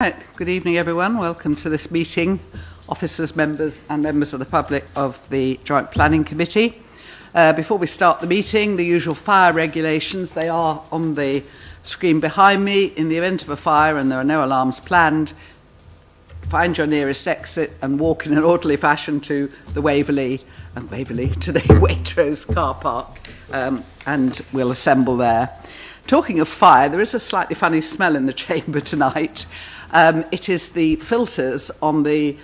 Right. Good evening, everyone. Welcome to this meeting, officers, members and members of the public of the Joint Planning Committee. Before we start the meeting, the usual fire regulations, they are on the screen behind me. In the event of a fire and there are no alarms planned, find your nearest exit and walk in an orderly fashion to the Waverley to the Waitrose car park, and we'll assemble there. Talking of fire, there is a slightly funny smell in the chamber tonight. It is the filters on the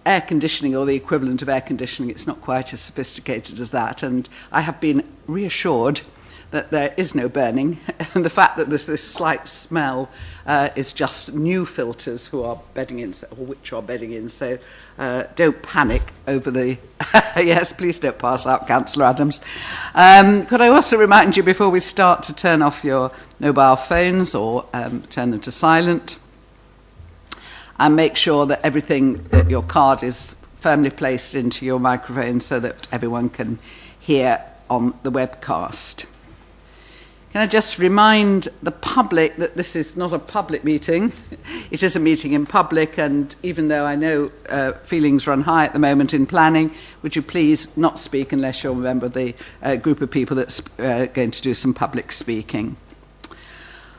air conditioning, or the equivalent of air conditioning. It's not quite as sophisticated as that, and I have been reassured that there is no burning, and the fact that there's this slight smell is just new filters which are bedding in, so don't panic over the... Yes, please don't pass out, Councillor Adams. Could I also remind you before we start to turn off your mobile phones or turn them to silent, and make sure that that your card is firmly placed into your microphone so that everyone can hear on the webcast. Can I just remind the public that this is not a public meeting. It is a meeting in public, and even though I know feelings run high at the moment in planning, would you please not speak unless you're a member of the group of people that's going to do some public speaking.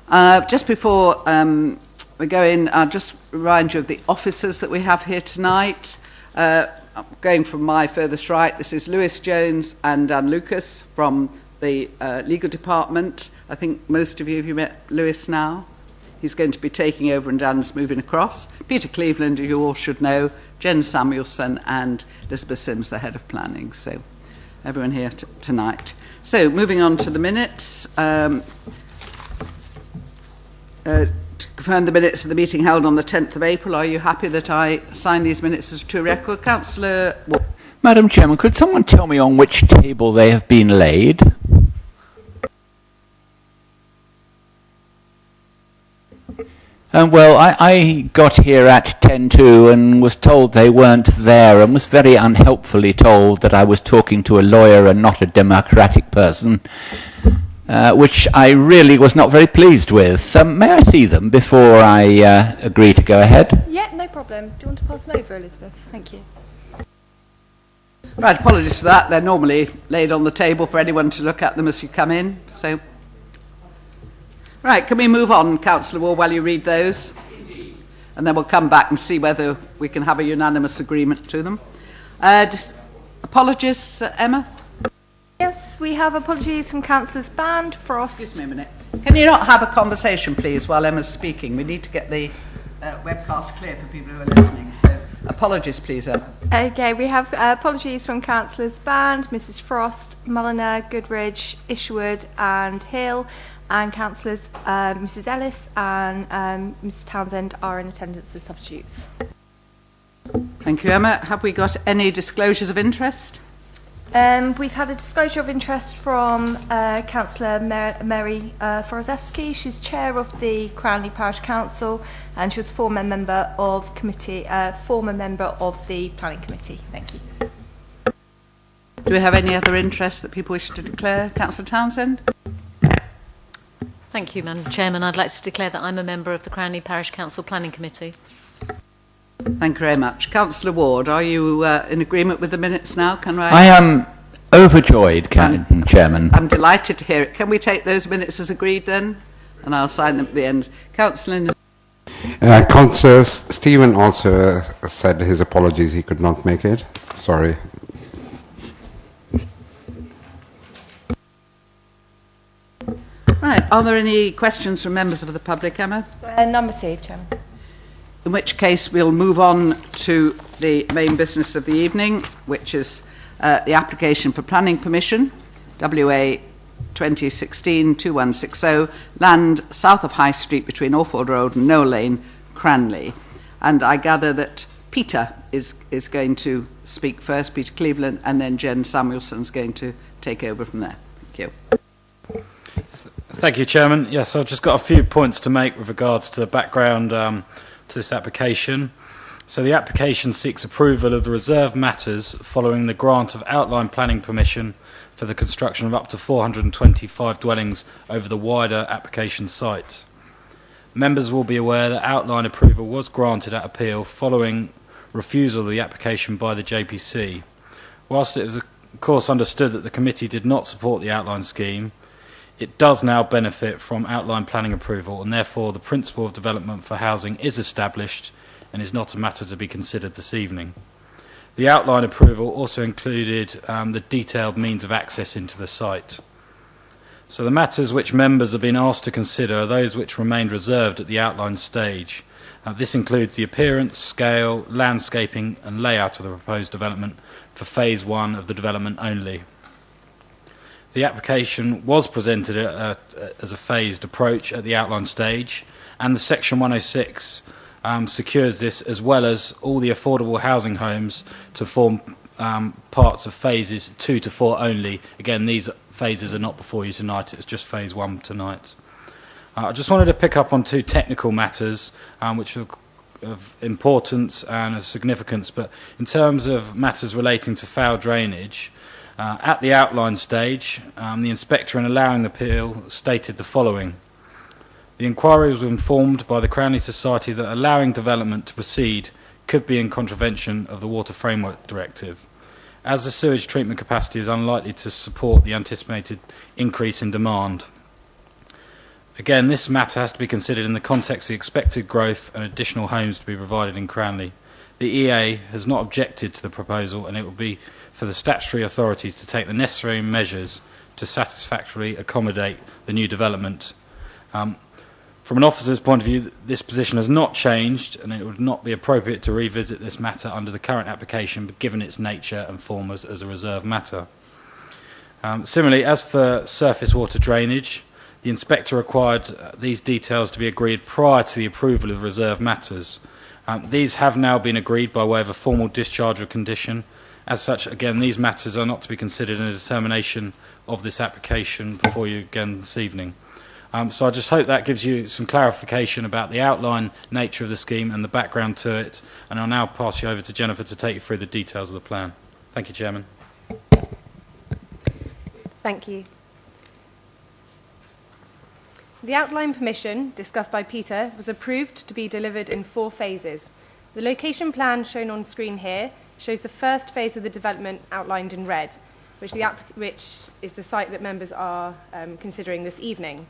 Just before we go in, I'll just remind you of the officers that we have here tonight. Going from my furthest right, this is Lewis Jones and Dan Lucas from the legal department. I think most of you, have you met Lewis now? He's going to be taking over and Dan's moving across. Peter Cleveland, who you all should know, Jen Samuelson and Elizabeth Sims, the head of planning. So everyone here tonight. So moving on to the minutes. To confirm the minutes of the meeting held on the 10th of April, are you happy that I sign these minutes as to record? Councillor... Madam Chairman, could someone tell me on which table they have been laid? Well, I got here at 10:02 and was told they weren't there, and was very unhelpfully told that I was talking to a lawyer and not a democratic person, which I really was not very pleased with. So may I see them before I agree to go ahead? Yeah, no problem. Do you want to pass them over, Elizabeth? Thank you. Right, apologies for that. They're normally laid on the table for anyone to look at them as you come in. So, right, can we move on, Councillor Ward, while you read those? And then we'll come back and see whether we can have a unanimous agreement to them. Apologies, Emma? Yes, we have apologies from Councillors Band, Frost... Excuse me a minute. Can you not have a conversation, please, while Emma's speaking? We need to get the webcast clear for people who are listening. So, apologies, please, Emma. Okay, we have apologies from Councillors Band, Mrs Frost, Mulliner, Goodridge, Isherwood and Hill, and Councillors Mrs Ellis and Mrs Townsend are in attendance as substitutes. Thank you, Emma. Have we got any disclosures of interest? We've had a disclosure of interest from Councillor Mary Forozewski. She's chair of the Cranley Parish Council, and she was former member of the Planning Committee. Thank you. Do we have any other interest that people wish to declare? Councillor Townsend? Thank you, Madam Chairman. I'd like to declare that I'm a member of the Cranley Parish Council Planning Committee. Thank you very much. Councillor Ward, are you in agreement with the minutes now? I am overjoyed, Chairman. I'm delighted to hear it. Can we take those minutes as agreed then? And I'll sign them at the end. Councillor... Councillor Stephen also said his apologies, he could not make it. Sorry. Right. Are there any questions from members of the public, Emma? None received, Chairman. In which case we'll move on to the main business of the evening, which is the application for planning permission, WA 2016-2160, land south of High Street between Orford Road and Knoll Lane, Cranley. And I gather that Peter is going to speak first, Peter Cleveland, and then Jen Samuelson's going to take over from there. Thank you. Thank you, Chairman. Yes, I've just got a few points to make with regards to the background to this application. So the application seeks approval of the reserved matters following the grant of outline planning permission for the construction of up to 425 dwellings over the wider application site. Members will be aware that outline approval was granted at appeal following refusal of the application by the JPC. Whilst it is of course understood that the committee did not support the outline scheme, it does now benefit from outline planning approval, and therefore the principle of development for housing is established and is not a matter to be considered this evening. The outline approval also included the detailed means of access into the site. So the matters which members have been asked to consider are those which remained reserved at the outline stage. This includes the appearance, scale, landscaping and layout of the proposed development for phase 1 of the development only. The application was presented as a phased approach at the outline stage, and the Section 106 secures this, as well as all the affordable housing homes to form parts of phases 2 to 4 only. Again, these phases are not before you tonight, it's just phase 1 tonight. I just wanted to pick up on 2 technical matters which are of importance and of significance, but in terms of matters relating to foul drainage, at the outline stage, the inspector in allowing the appeal stated the following. The inquiry was informed by the Cranley Society that allowing development to proceed could be in contravention of the Water Framework Directive, as the sewage treatment capacity is unlikely to support the anticipated increase in demand. Again, this matter has to be considered in the context of the expected growth and additional homes to be provided in Cranley. The EA has not objected to the proposal, and it will be for the statutory authorities to take the necessary measures to satisfactorily accommodate the new development. From an officer's point of view, this position has not changed, and it would not be appropriate to revisit this matter under the current application, but given its nature and form as a reserved matter. Similarly, as for surface water drainage, the inspector required these details to be agreed prior to the approval of reserved matters. These have now been agreed by way of a formal discharge of condition. As such, again, these matters are not to be considered in a determination of this application before you again this evening. So I just hope that gives you some clarification about the outline nature of the scheme and the background to it, and I'll now pass you over to Jennifer to take you through the details of the plan. Thank you, Chairman. Thank you. The outline permission discussed by Peter was approved to be delivered in 4 phases. The location plan shown on screen here shows the first phase of the development outlined in red, which is the site that members are considering this evening.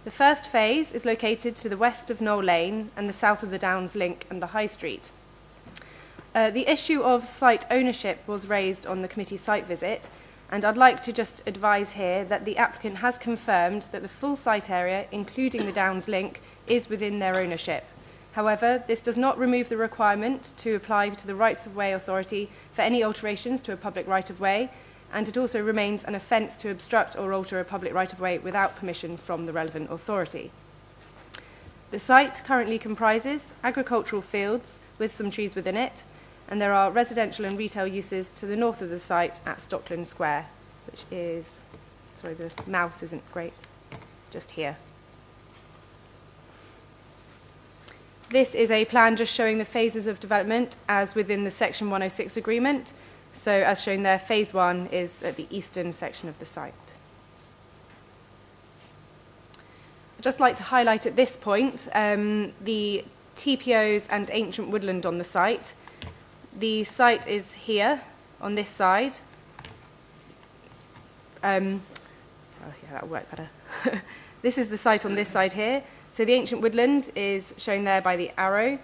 The first phase is located to the west of Knoll Lane and the south of the Downs Link and the High Street. The issue of site ownership was raised on the committee site visit, and I'd like to just advise here that the applicant has confirmed that the full site area, including the Downs Link, is within their ownership. However, this does not remove the requirement to apply to the Rights of Way Authority for any alterations to a public right-of-way, and it also remains an offence to obstruct or alter a public right-of-way without permission from the relevant authority. The site currently comprises agricultural fields with some trees within it, and there are residential and retail uses to the north of the site at Stockland Square, which is, sorry, the mouse isn't great, just here. This is a plan just showing the phases of development as within the Section 106 agreement. So as shown there, phase 1 is at the eastern section of the site. I'd just like to highlight at this point the TPOs and ancient woodland on the site. The site is here on this side. Oh yeah, that'll work better. This is the site on this side here. So the ancient woodland is shown there by the arrow,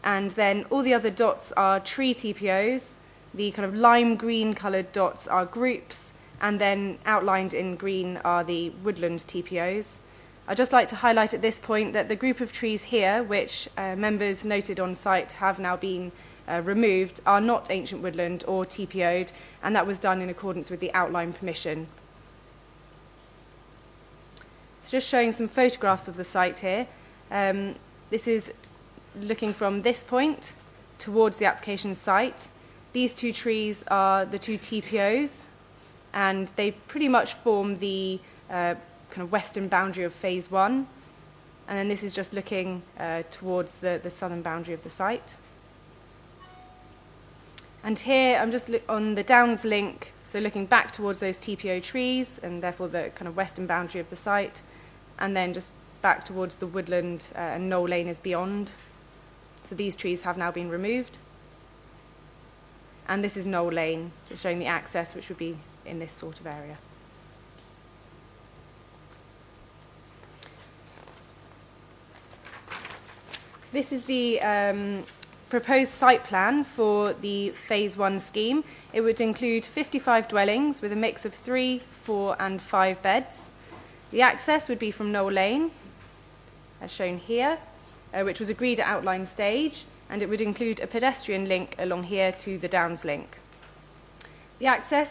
and then all the other dots are tree TPOs. The kind of lime green coloured dots are groups, and then outlined in green are the woodland TPOs. I'd just like to highlight at this point that the group of trees here, which members noted on site have now been removed, are not ancient woodland or TPO'd, and that was done in accordance with the outline permission. So just showing some photographs of the site here. This is looking from this point towards the application site. These 2 trees are the 2 TPOs, and they pretty much form the kind of western boundary of phase 1. And then this is just looking towards the southern boundary of the site. And here I'm just on the Downs Link, so looking back towards those TPO trees, and therefore the kind of western boundary of the site, and then just back towards the woodland, and Knoll Lane is beyond. So these trees have now been removed. And this is Knoll Lane, showing the access, which would be in this sort of area. This is the proposed site plan for the Phase 1 scheme. It would include 55 dwellings with a mix of 3, 4 and 5 beds. The access would be from Knoll Lane, as shown here, which was agreed at outline stage, and it would include a pedestrian link along here to the Downs link. The access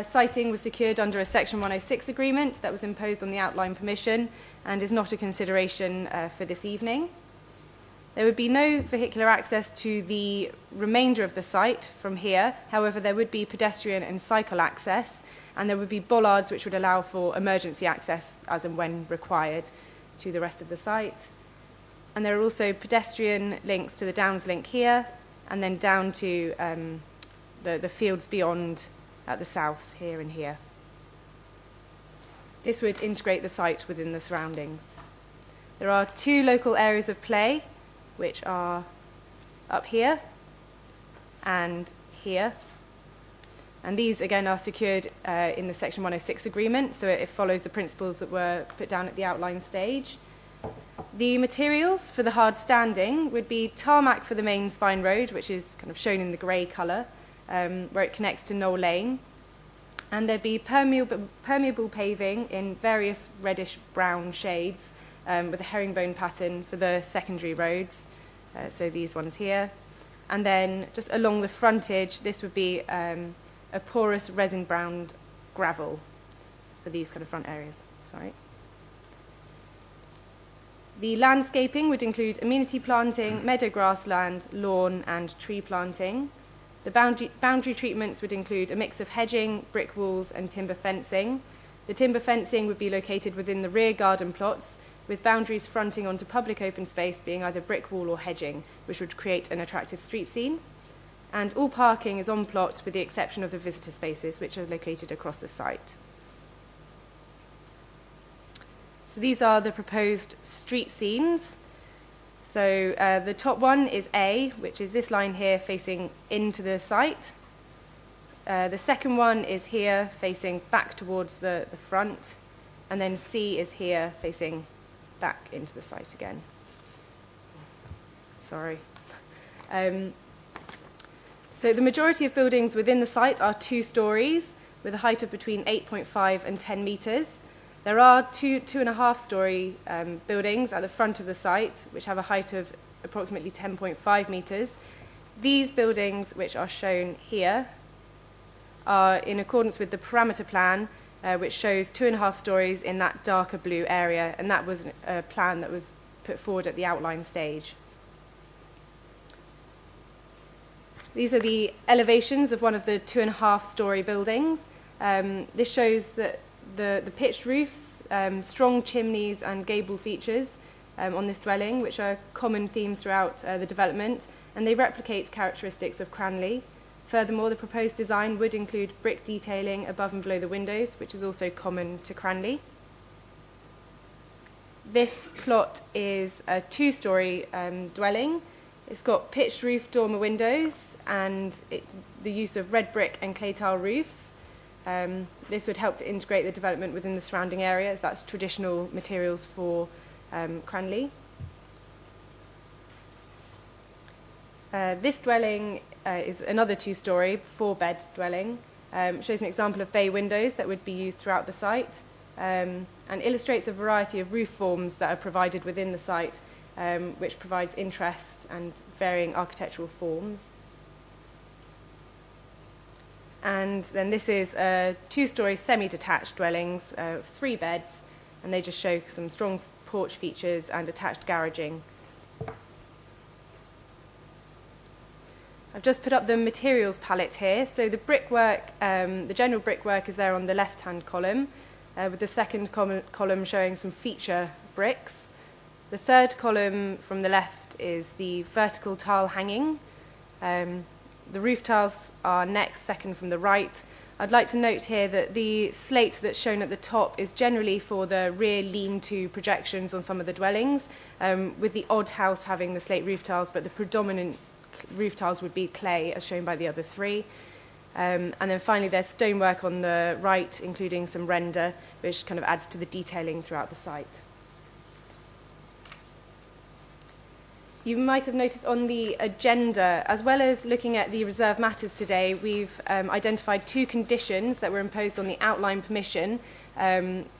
siting was secured under a Section 106 agreement that was imposed on the outline permission and is not a consideration for this evening. There would be no vehicular access to the remainder of the site from here. However, there would be pedestrian and cycle access, and there would be bollards which would allow for emergency access as and when required to the rest of the site. And there are also pedestrian links to the Downs link here, and then down to the fields beyond at the south, here and here. This would integrate the site within the surroundings. There are 2 local areas of play, which are up here and here. And these, again, are secured in the Section 106 agreement, so it follows the principles that were put down at the outline stage. The materials for the hard standing would be tarmac for the main spine road, which is kind of shown in the grey colour, where it connects to Knoll Lane. And there'd be permeable paving in various reddish-brown shades, with a herringbone pattern for the secondary roads, so these ones here. And then just along the frontage, this would be a porous resin-browned gravel for these kind of front areas. Sorry. The landscaping would include amenity planting, meadow grassland, lawn and tree planting. The boundary treatments would include a mix of hedging, brick walls and timber fencing. The timber fencing would be located within the rear garden plots, with boundaries fronting onto public open space being either brick wall or hedging, which would create an attractive street scene. And all parking is on plot with the exception of the visitor spaces, which are located across the site. So these are the proposed street scenes. So the top one is A, which is this line here facing into the site. The second one is here facing back towards the front. And then C is here facing back into the site again. Sorry. So the majority of buildings within the site are 2 stories with a height of between 8.5 and 10 metres. There are 2.5-storey buildings at the front of the site which have a height of approximately 10.5 metres. These buildings, which are shown here, are in accordance with the parameter plan, which shows 2.5 stories in that darker blue area, and that was a plan that was put forward at the outline stage. These are the elevations of one of the 2.5-storey buildings. This shows that the pitched roofs, strong chimneys and gable features on this dwelling, which are common themes throughout the development, and they replicate characteristics of Cranley. Furthermore, the proposed design would include brick detailing above and below the windows, which is also common to Cranley. This plot is a 2-storey dwelling. It's got pitched roof dormer windows and the use of red brick and clay tile roofs. This would help to integrate the development within the surrounding area, as that's traditional materials for Cranley. This dwelling is another 2-storey, 4-bed dwelling. Shows an example of bay windows that would be used throughout the site, and illustrates a variety of roof forms that are provided within the site, which provides interest and varying architectural forms. And then this is 2-storey semi-detached dwellings, 3 beds, and they just show some strong porch features and attached garaging. I've just put up the materials palette here. So the brickwork, the general brickwork is there on the left-hand column, with the second column showing some feature bricks. The third column from the left is the vertical tile hanging. The roof tiles are next, second from the right. I'd like to note here that the slate that's shown at the top is generally for the rear lean-to projections on some of the dwellings, with the odd house having the slate roof tiles, but the predominant roof tiles would be clay, as shown by the other three. And then finally, there's stonework on the right, including some render, which kind of adds to the detailing throughout the site. You might have noticed on the agenda, as well as looking at the reserve matters today, we've identified 2 conditions that were imposed on the outline permission,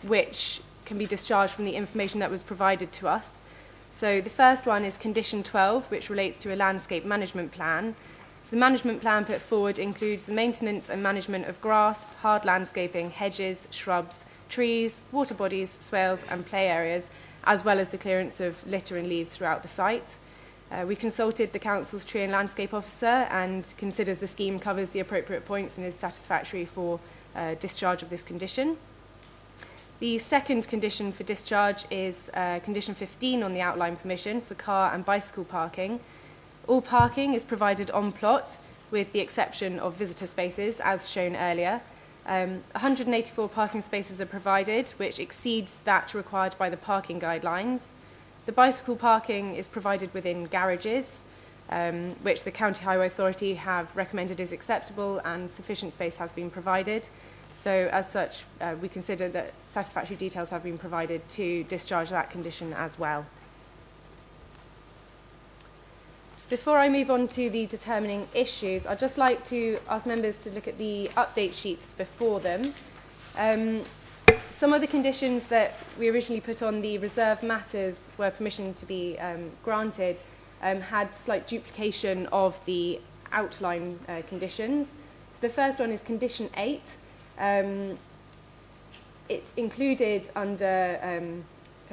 which can be discharged from the information that was provided to us. So the first one is condition 12, which relates to a landscape management plan. So the management plan put forward includes the maintenance and management of grass, hard landscaping, hedges, shrubs, trees, water bodies, swales and play areas, as well as the clearance of litter and leaves throughout the site. We consulted the Council's Tree and Landscape Officer and considers the scheme covers the appropriate points and is satisfactory for discharge of this condition. The second condition for discharge is condition 15 on the outline permission for car and bicycle parking. All parking is provided on plot with the exception of visitor spaces as shown earlier. 184 parking spaces are provided, which exceeds that required by the parking guidelines. The bicycle parking is provided within garages, which the County Highway Authority have recommended is acceptable and sufficient space has been provided. So as such, we consider that satisfactory details have been provided to discharge that condition as well. Before I move on to the determining issues, I'd just like to ask members to look at the update sheets before them. Some of the conditions that we originally put on the reserve matters where permission to be granted had slight duplication of the outline conditions. So the first one is condition 8. It's included under kind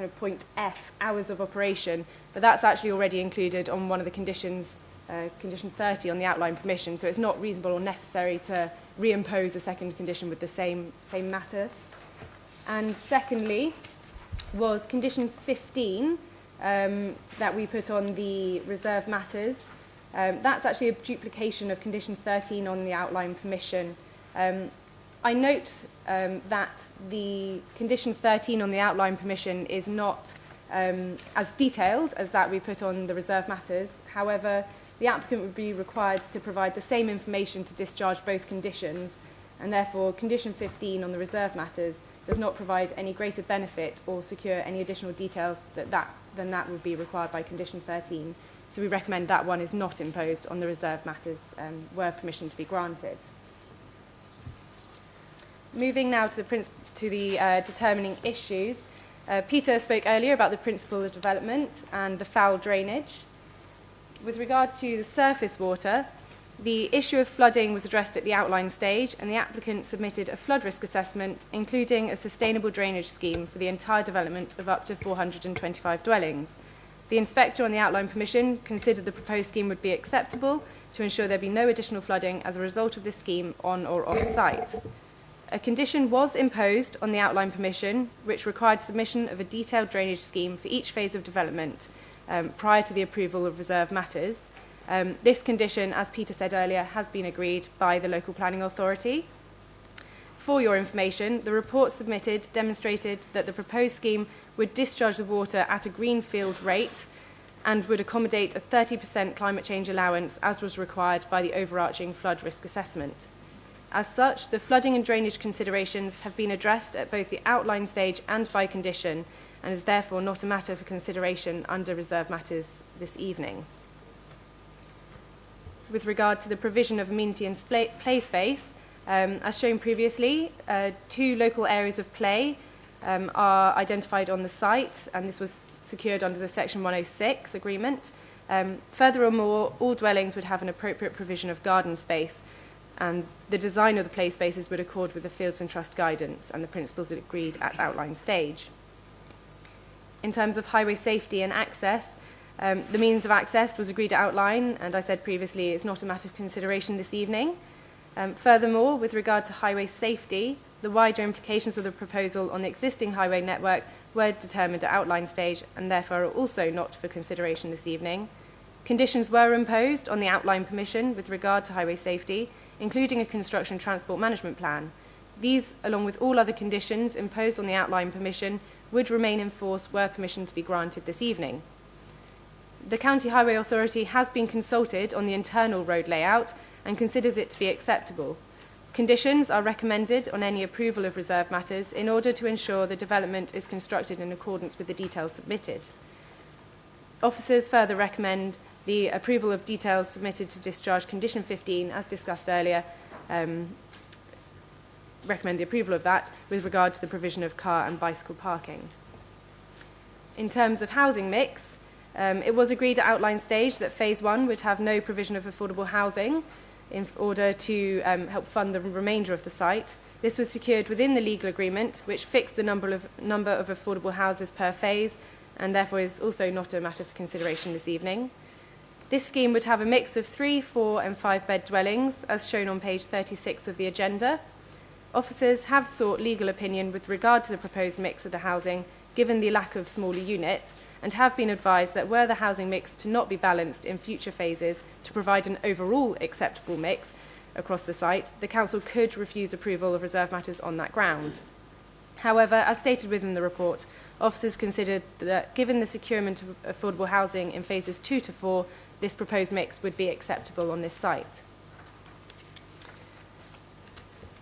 of point F, hours of operation, but that's actually already included on one of the conditions, condition 30 on the outline permission, so it's not reasonable or necessary to reimpose a second condition with the same matter. And secondly was condition 15 that we put on the reserve matters. That's actually a duplication of condition 13 on the outline permission. I note that the condition 13 on the outline permission is not as detailed as that we put on the reserve matters. However, the applicant would be required to provide the same information to discharge both conditions, and therefore condition 15 on the reserve matters does not provide any greater benefit or secure any additional details than that would be required by condition 13. So we recommend that one is not imposed on the reserve matters were permission to be granted. Moving now to the determining issues. Peter spoke earlier about the principle of development and the foul drainage. With regard to the surface water, the issue of flooding was addressed at the outline stage, and the applicant submitted a flood risk assessment, including a sustainable drainage scheme for the entire development of up to 425 dwellings. The inspector on the outline permission considered the proposed scheme would be acceptable to ensure there be no additional flooding as a result of this scheme on or off site. A condition was imposed on the outline permission, which required submission of a detailed drainage scheme for each phase of development prior to the approval of reserve matters. This condition, as Peter said earlier, has been agreed by the local planning authority. For your information, the report submitted demonstrated that the proposed scheme would discharge the water at a greenfield rate and would accommodate a 30% climate change allowance as was required by the overarching flood risk assessment. As such, the flooding and drainage considerations have been addressed at both the outline stage and by condition, and is therefore not a matter for consideration under reserve matters this evening. With regard to the provision of amenity and play space, as shown previously, 2 local areas of play are identified on the site, and this was secured under the Section 106 agreement. Furthermore, all dwellings would have an appropriate provision of garden space, and the design of the play spaces would accord with the Fields and Trust guidance and the principles agreed at outline stage. In terms of highway safety and access, the means of access was agreed to outline, and I said previously it's not a matter of consideration this evening. Furthermore, with regard to highway safety, the wider implications of the proposal on the existing highway network were determined at outline stage and therefore are also not for consideration this evening. Conditions were imposed on the outline permission with regard to highway safety, including a construction transport management plan. These, along with all other conditions imposed on the outline permission, would remain in force were permission to be granted this evening. The County Highway Authority has been consulted on the internal road layout and considers it to be acceptable. Conditions are recommended on any approval of reserve matters in order to ensure the development is constructed in accordance with the details submitted. Officers further recommend the approval of details submitted to discharge condition 15, as discussed earlier, recommend the approval of that with regard to the provision of car and bicycle parking. In terms of housing mix, it was agreed at outline stage that Phase 1 would have no provision of affordable housing in order to help fund the remainder of the site. This was secured within the legal agreement, which fixed the number of affordable houses per phase, and therefore is also not a matter for consideration this evening. This scheme would have a mix of 3, 4 and 5 bed dwellings, as shown on page 36 of the agenda. Officers have sought legal opinion with regard to the proposed mix of the housing, given the lack of smaller units, and have been advised that were the housing mix to not be balanced in future phases to provide an overall acceptable mix across the site, the Council could refuse approval of reserve matters on that ground. However, as stated within the report, officers considered that given the securement of affordable housing in phases 2 to 4, this proposed mix would be acceptable on this site.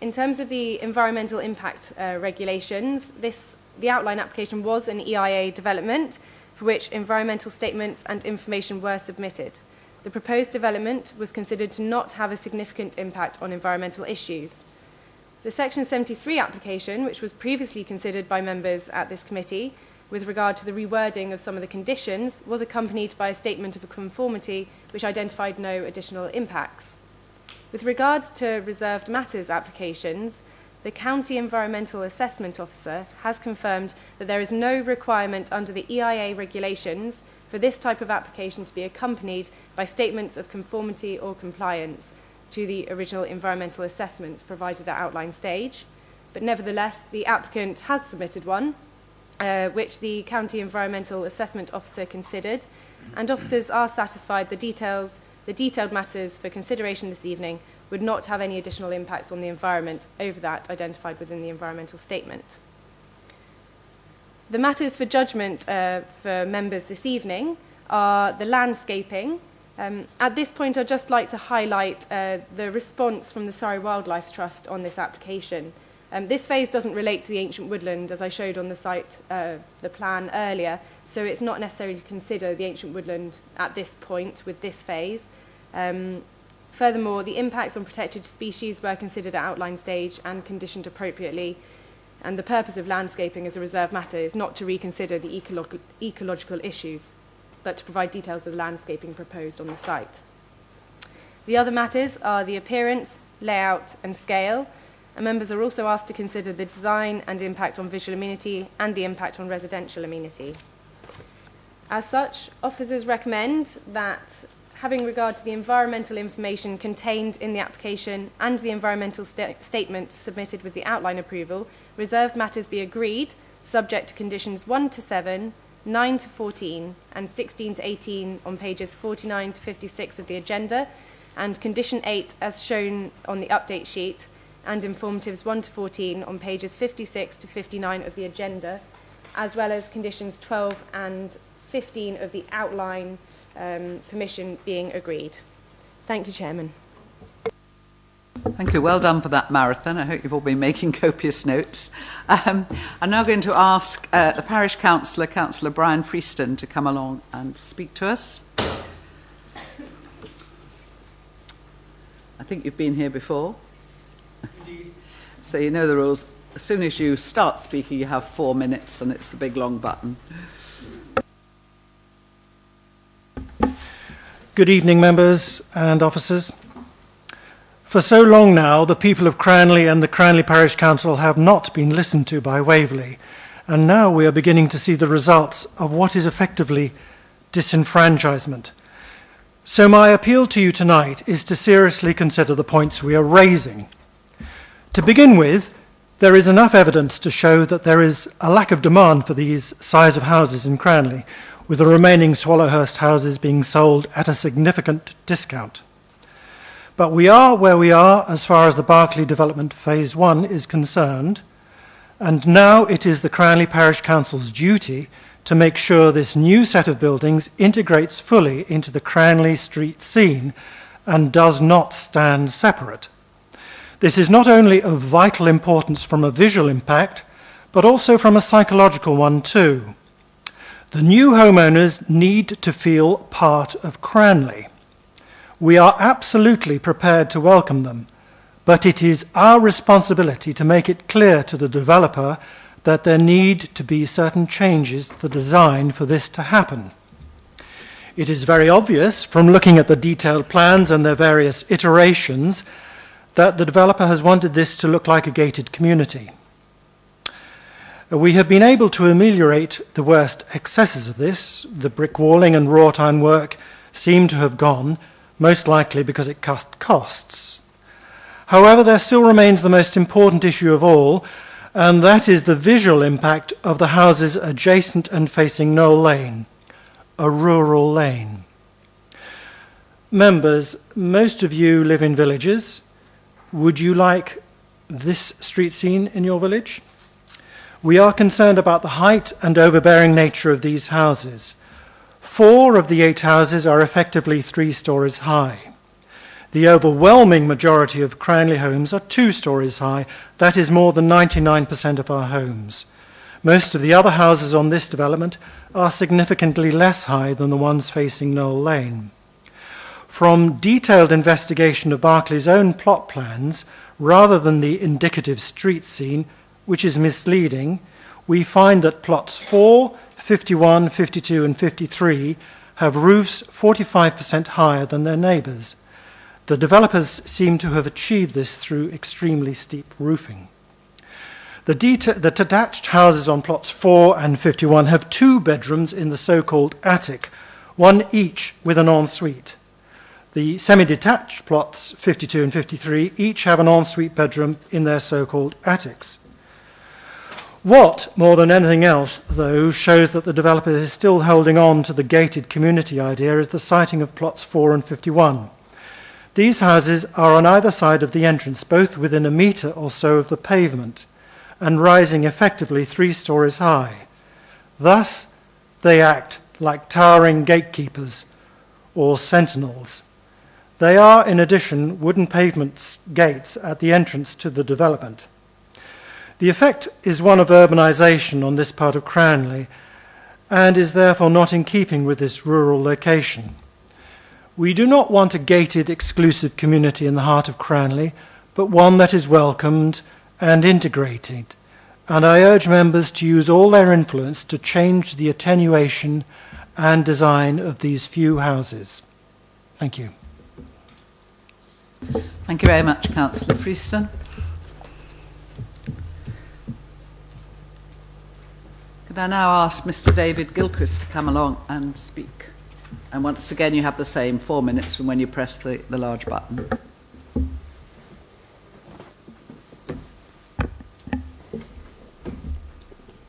In terms of the environmental impact regulations, the outline application was an EIA development for which environmental statements and information were submitted. The proposed development was considered to not have a significant impact on environmental issues. The Section 73 application, which was previously considered by members at this committee with regard to the rewording of some of the conditions, was accompanied by a statement of conformity which identified no additional impacts. With regard to reserved matters applications, the County Environmental Assessment Officer has confirmed that there is no requirement under the EIA regulations for this type of application to be accompanied by statements of conformity or compliance to the original environmental assessments provided at outline stage. But nevertheless, the applicant has submitted one, which the County Environmental Assessment Officer considered, and officers are satisfied the detailed matters for consideration this evening would not have any additional impacts on the environment over that identified within the environmental statement. The matters for judgment for members this evening are the landscaping. At this point, I'd just like to highlight the response from the Surrey Wildlife Trust on this application. This phase doesn't relate to the ancient woodland, as I showed on the site, the plan earlier, so it's not necessary to consider the ancient woodland at this point with this phase. Furthermore, the impacts on protected species were considered at outline stage and conditioned appropriately, and the purpose of landscaping as a reserve matter is not to reconsider the ecological issues, but to provide details of the landscaping proposed on the site. The other matters are the appearance, layout and scale, and members are also asked to consider the design and impact on visual amenity and the impact on residential amenity. As such, officers recommend that, having regard to the environmental information contained in the application and the environmental statement submitted with the outline approval, reserved matters be agreed, subject to conditions 1 to 7, 9 to 14, and 16 to 18 on pages 49 to 56 of the agenda, and condition 8 as shown on the update sheet, and informatives 1 to 14 on pages 56 to 59 of the agenda, as well as conditions 12 and 15 of the outline permission being agreed. Thank you, Chairman. Thank you. Well done for that marathon. I hope you've all been making copious notes. I'm now going to ask the Parish Councillor, Councillor Brian Freeston, to come along and speak to us. I think you've been here before. Indeed. So you know the rules. As soon as you start speaking, you have 4 minutes, and it's the big long button. Good evening, members and officers. For so long now, the people of Cranley and the Cranley Parish Council have not been listened to by Waverley, and now we are beginning to see the results of what is effectively disenfranchisement. So my appeal to you tonight is to seriously consider the points we are raising. To begin with, there is enough evidence to show that there is a lack of demand for these size of houses in Cranley, with the remaining Swallowhurst houses being sold at a significant discount. But we are where we are as far as the Berkeley Development Phase 1 is concerned, and now it is the Cranley Parish Council's duty to make sure this new set of buildings integrates fully into the Cranley street scene and does not stand separate. This is not only of vital importance from a visual impact, but also from a psychological one too. The new homeowners need to feel part of Cranley. We are absolutely prepared to welcome them, but it is our responsibility to make it clear to the developer that there need to be certain changes to the design for this to happen. It is very obvious from looking at the detailed plans and their various iterations that the developer has wanted this to look like a gated community. We have been able to ameliorate the worst excesses of this. The brick walling and wrought iron work seem to have gone, most likely because it cut costs. However, there still remains the most important issue of all, and that is the visual impact of the houses adjacent and facing Knoll Lane, a rural lane. Members, most of you live in villages. Would you like this street scene in your village? We are concerned about the height and overbearing nature of these houses. 4 of the 8 houses are effectively 3 stories high. The overwhelming majority of Cranley homes are 2 stories high. That is more than 99% of our homes. Most of the other houses on this development are significantly less high than the ones facing Knoll Lane. From detailed investigation of Berkeley's own plot plans, rather than the indicative street scene, which is misleading, we find that plots 4, 51, 52 and 53 have roofs 45% higher than their neighbours. The developers seem to have achieved this through extremely steep roofing. The detached houses on plots 4 and 51 have 2 bedrooms in the so-called attic, one each with an ensuite. The semi-detached plots 52 and 53 each have an ensuite bedroom in their so-called attics. What, more than anything else, though, shows that the developer is still holding on to the gated community idea is the siting of plots 4 and 51. These houses are on either side of the entrance, both within a metre or so of the pavement, and rising effectively 3 stories high. Thus, they act like towering gatekeepers or sentinels. They are, in addition, wooden pavement gates at the entrance to the development. The effect is one of urbanisation on this part of Cranley and is therefore not in keeping with this rural location. We do not want a gated, exclusive community in the heart of Cranley, but one that is welcomed and integrated. And I urge members to use all their influence to change the attenuation and design of these few houses. Thank you. Thank you very much, Councillor Freeston. Could I now ask Mr. David Gilchrist to come along and speak? And once again, you have the same 4 minutes from when you press the large button.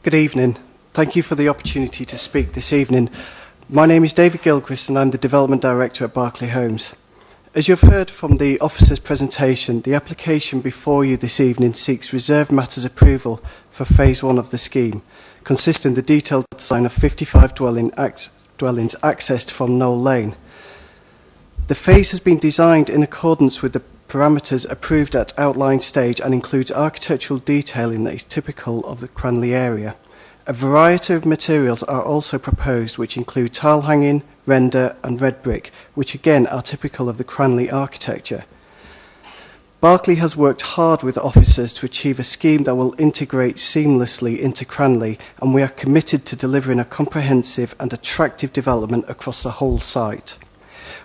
Good evening. Thank you for the opportunity to speak this evening. My name is David Gilchrist and I'm the Development Director at Berkeley Homes. As you've heard from the officer's presentation, the application before you this evening seeks reserved matters approval for Phase 1 of the scheme, consisting of the detailed design of 55 dwellings accessed from Knoll Lane. The phase has been designed in accordance with the parameters approved at outline stage and includes architectural detailing that is typical of the Cranley area. A variety of materials are also proposed, which include tile hanging, render and red brick, which again are typical of the Cranley architecture. Berkeley has worked hard with officers to achieve a scheme that will integrate seamlessly into Cranley, and we are committed to delivering a comprehensive and attractive development across the whole site.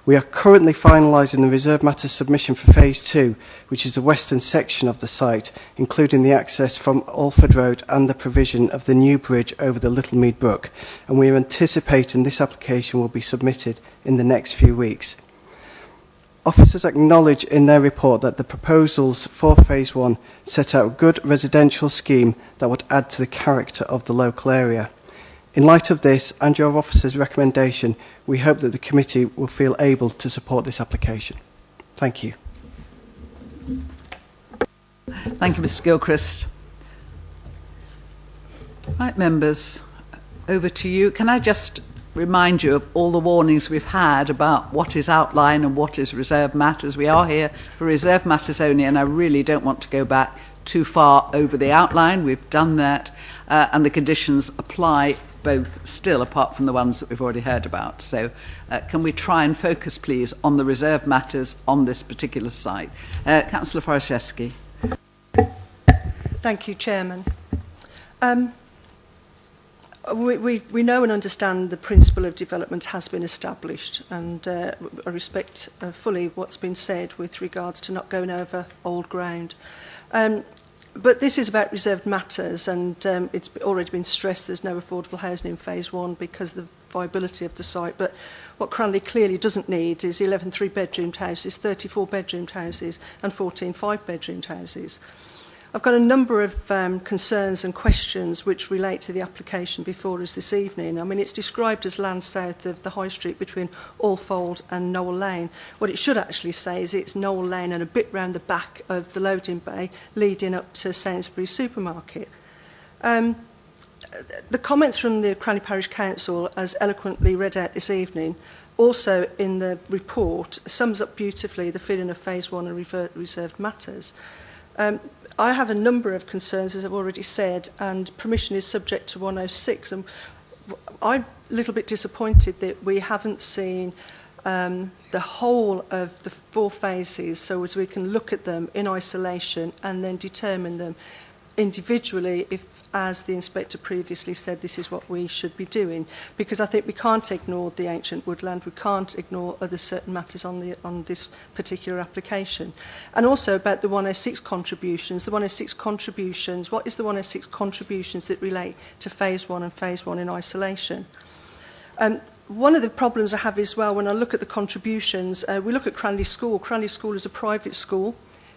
We are currently finalising the reserve matters submission for Phase 2, which is the western section of the site, including the access from Alford Road and the provision of the new bridge over the Little Mead Brook, and we are anticipating this application will be submitted in the next few weeks. Officers acknowledge in their report that the proposals for Phase 1 set out a good residential scheme that would add to the character of the local area. In light of this and your officer's recommendation, we hope that the committee will feel able to support this application. Thank you. Thank you, Mr. Gilchrist. Right, members, over to you. Can I just remind you of all the warnings we've had about what is outline and what is reserved matters? We are here for reserved matters only, and I really don't want to go back too far over the outline. We've done that, and the conditions apply both still, apart from the ones that we've already heard about. So can we try and focus, please, on the reserved matters on this particular site? Councillor Foraszewski. Thank you, Chairman. We know and understand the principle of development has been established, and I respect fully what's been said with regards to not going over old ground. But this is about reserved matters, and it's already been stressed there's no affordable housing in phase 1 because of the viability of the site. But what Cranley clearly doesn't need is 11 three-bedroomed houses, 34 bedroomed houses, and 14 five-bedroomed houses. I've got a number of concerns and questions which relate to the application before us this evening. I mean, it's described as land south of the High Street between Allfold and Knowle Lane. What it should actually say is it's Knowle Lane and a bit round the back of the loading bay leading up to Sainsbury's supermarket. The comments from the Cranley Parish Council, as eloquently read out this evening, also in the report, sums up beautifully the feeling of phase 1 and reserved matters. I have a number of concerns, as I've already said, and permission is subject to 106. And I'm a little bit disappointed that we haven't seen the whole of the 4 phases, so as we can look at them in isolation and then determine them individually if, as the inspector previously said, this is what we should be doing. Because I think we can't ignore the ancient woodland, we can't ignore other certain matters on this particular application. And also about the 106 contributions. The 106 contributions, what is the 106 contributions that relate to phase 1 and phase 1 in isolation? One of the problems I have as well when I look at the contributions, we look at Cranley School. Cranley School is a private school.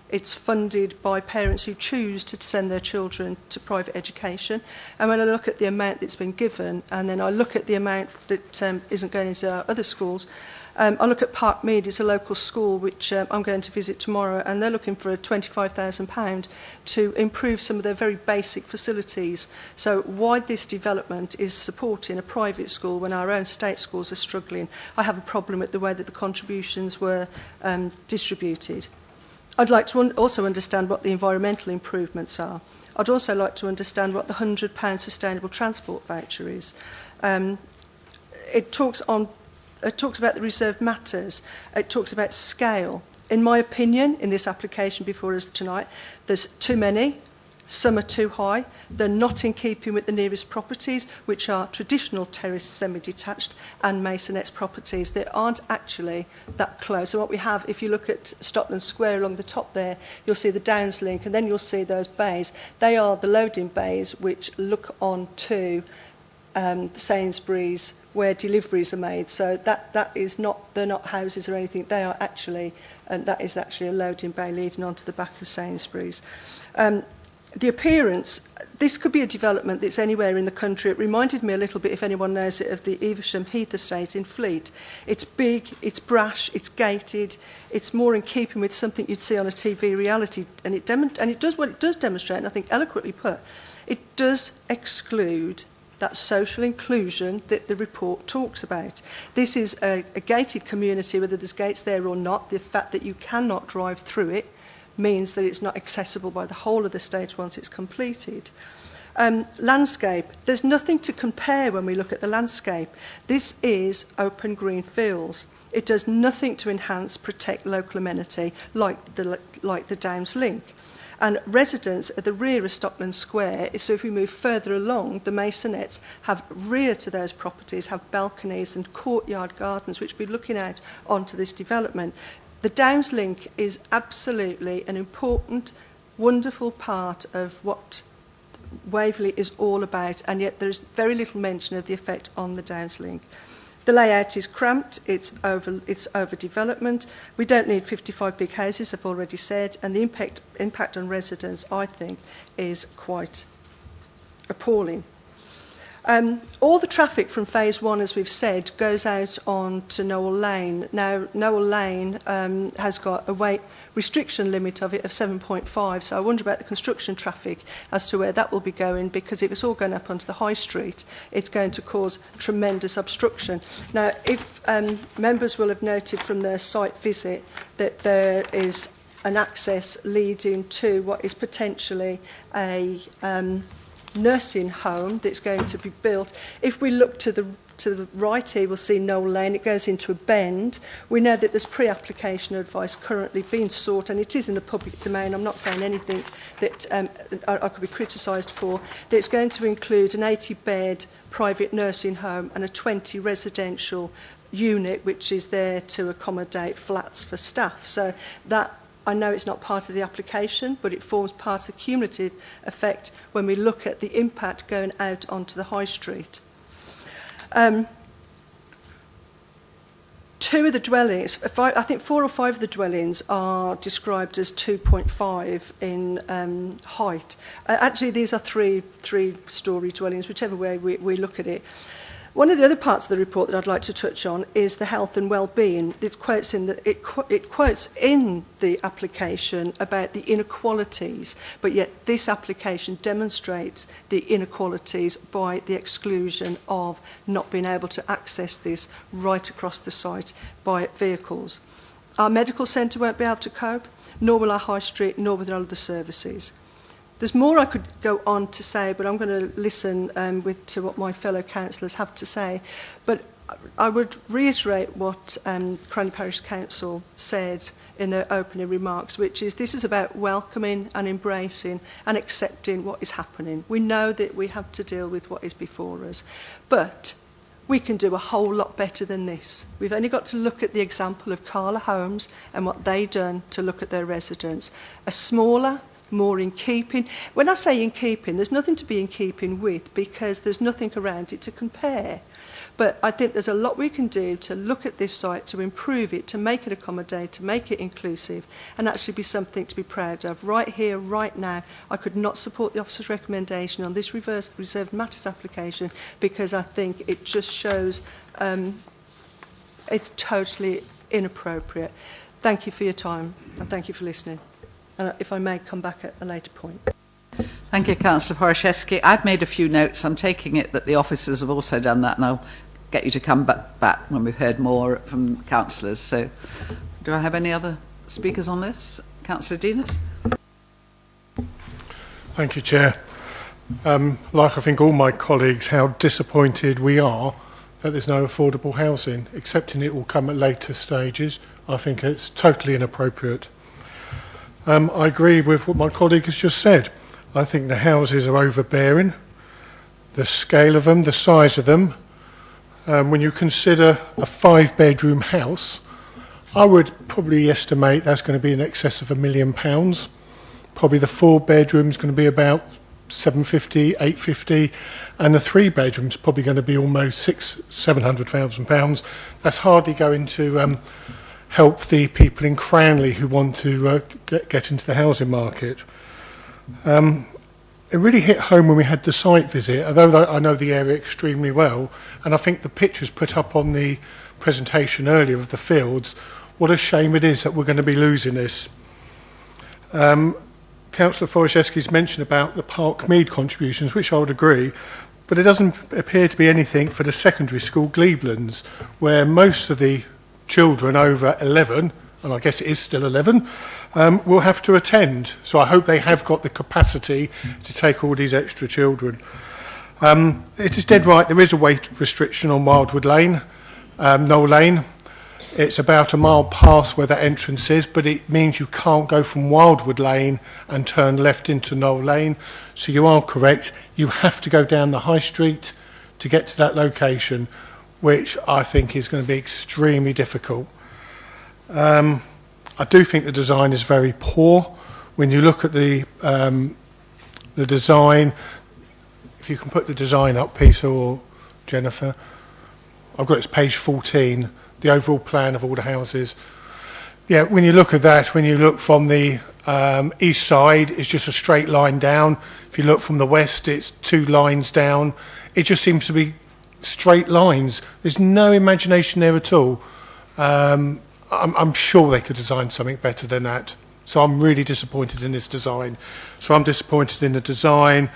It's funded by parents who choose to send their children to private education. And when I look at the amount that's been given, and then I look at the amount that isn't going into our other schools, I look at Parkmead, it's a local school which I'm going to visit tomorrow, and they're looking for £25,000 to improve some of their very basic facilities. So why this development is supporting a private school when our own state schools are struggling, I have a problem with the way that the contributions were distributed. I'd like to also understand what the environmental improvements are. I'd also like to understand what the £100 sustainable transport voucher is. It talks about the reserved matters. It talks about scale. In my opinion, in this application before us tonight, there's too many. Some are too high. They're not in keeping with the nearest properties, which are traditional terraced semi-detached and masonettes properties that aren't actually that close. So what we have, if you look at Stotland Square along the top there, you'll see the Downs link, and then you'll see those bays. They are the loading bays which look on to Sainsbury's, where deliveries are made. So that is not, they're not houses or anything. They are actually, that is actually a loading bay leading onto the back of Sainsbury's. The appearance, this could be a development that's anywhere in the country. It reminded me a little bit, if anyone knows it, of the Evesham Heath estate in Fleet. It's big, it's brash, it's gated, it's more in keeping with something you'd see on a TV reality, and it does what it does demonstrate, and I think eloquently put, it does exclude that social inclusion that the report talks about. This is a gated community, whether there's gates there or not. The fact that you cannot drive through it means that it's not accessible by the whole of the state once it's completed. Landscape, there's nothing to compare when we look at the landscape. This is open green fields. It does nothing to enhance, protect local amenity like the Downs Link. And residents at the rear of Stotland Square, so if we move further along, the masonettes have rear to those properties, have balconies and courtyard gardens, which we're looking out onto this development. The Downs Link is absolutely an important, wonderful part of what Waverley is all about, and yet there's very little mention of the effect on the Downs Link. The layout is cramped, it's overdevelopment. We don't need 55 big houses, I've already said, and the impact on residents, I think, is quite appalling. All the traffic from phase 1, as we've said, goes out on to Noel Lane. Now, Noel Lane has got a weight restriction limit of 7.5, so I wonder about the construction traffic as to where that will be going, because if it's all going up onto the high street, it's going to cause tremendous obstruction. Now, if members will have noted from their site visit that there is an access leading to what is potentially a nursing home that's going to be built. If we look to the right here, we'll see Noel Lane. It goes into a bend. We know that there's pre-application advice currently being sought, and it is in the public domain. I'm not saying anything that I could be criticised for. That it's going to include an 80-bed private nursing home and a 20 residential unit, which is there to accommodate flats for staff. So that, I know it's not part of the application, but it forms part of the cumulative effect when we look at the impact going out onto the high street. Two of the dwellings, I think 4 or 5 of the dwellings are described as 2.5 in height. Actually, these are three-storey dwellings, whichever way we look at it. One of the other parts of the report that I'd like to touch on is the health and well-being. It quotes in the application about the inequalities, but yet this application demonstrates the inequalities by the exclusion of not being able to access this right across the site by vehicles. Our medical centre won't be able to cope, nor will our high street, nor will our other services. There's more I could go on to say, but I'm going to listen to what my fellow councillors have to say. But I would reiterate what Cranley Parish Council said in their opening remarks, which is this is about welcoming and embracing and accepting what is happening. We know that we have to deal with what is before us, but we can do a whole lot better than this. We've only got to look at the example of Carla Holmes and what they've done to look at their residents. A smaller, more in keeping. When I say in keeping, there's nothing to be in keeping with because there's nothing around it to compare. But I think there's a lot we can do to look at this site, to improve it, to make it accommodate, to make it inclusive, and actually be something to be proud of. Right here, right now, I could not support the officer's recommendation on this reserved matters application because I think it just shows it's totally inappropriate. Thank you for your time, and thank you for listening. And if I may come back at a later point. Thank you, Councillor Porosheski. I've made a few notes. I'm taking it that the officers have also done that, and I'll get you to come back when we've heard more from councillors. So do I have any other speakers on this? Councillor Denis? Thank you, Chair. Like I think all my colleagues, how disappointed we are that there's no affordable housing. Accepting it will come at later stages. I think it's totally inappropriate. I agree with what my colleague has just said. I think the houses are overbearing, the scale of them, the size of them. When you consider a 5-bedroom house, I would probably estimate that's going to be in excess of £1 million. Probably the 4-bedroom is going to be about 750, 850, and the 3-bedroom's probably going to be almost £700,000. That's hardly going to help the people in Cranley who want to get into the housing market. It really hit home when we had the site visit, although I know the area extremely well, and I think the pictures put up on the presentation earlier of the fields, what a shame it is that we're going to be losing this. Councillor Forashevsky's mentioned about the Parkmead contributions, which I would agree, but it doesn't appear to be anything for the secondary school Gleeblands, where most of the children over 11, and I guess it is still 11, will have to attend. So I hope they have got the capacity to take all these extra children. It is dead right, there is a weight restriction on Wildwood Lane, Noel Lane. It's about a mile past where that entrance is, but it means you can't go from Wildwood Lane and turn left into Noel Lane. So you are correct, you have to go down the high street to get to that location, which I think is going to be extremely difficult. I do think the design is very poor. When you look at the design, if you can put the design up, Peter or Jennifer, I've got it's page 14, the overall plan of all the houses. Yeah, when you look at that, when you look from the east side, it's just a straight line down. If you look from the west, it's 2 lines down. it just seems to be straight lines. There's no imagination there at all. I'm sure they could design something better than that. So I'm really disappointed in this design. So I'm disappointed in the design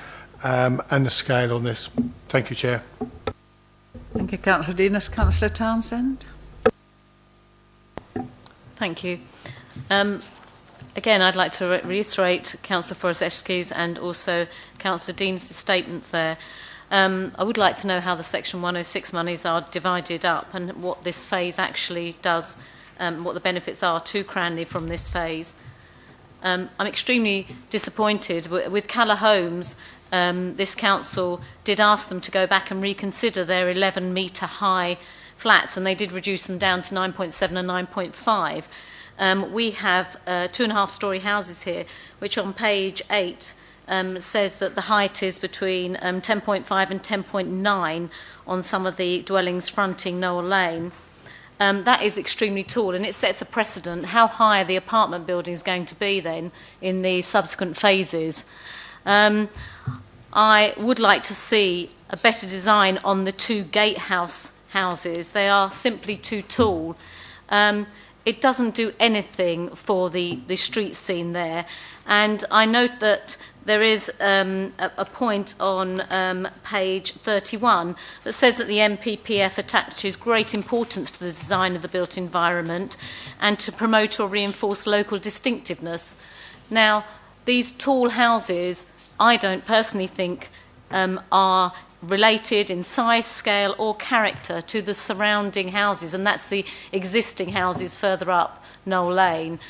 and the scale on this. Thank you, Chair. Thank you, Councillor Denis. Councillor Townsend. Thank you. Again, I'd like to reiterate Councillor Foraszewski's and also Councillor Dean's statements there. I would like to know how the Section 106 monies are divided up and what this phase actually does, what the benefits are to Cranley from this phase. I'm extremely disappointed with Calla Homes. This council did ask them to go back and reconsider their 11-metre high flats, and they did reduce them down to 9.7 and 9.5. We have 2.5-storey houses here, which on page 8 says that the height is between 10.5 and 10.9 on some of the dwellings fronting Noel Lane. That is extremely tall, and it sets a precedent. How high are the apartment buildings going to be then in the subsequent phases? I would like to see a better design on the 2 gatehouse houses. They are simply too tall. It doesn't do anything for the street scene there. And I note that there is a point on page 31 that says that the MPPF attaches great importance to the design of the built environment and to promote or reinforce local distinctiveness. Now, these tall houses, I don't personally think are related in size, scale or character to the surrounding houses, and that's the existing houses further up Noel Lane.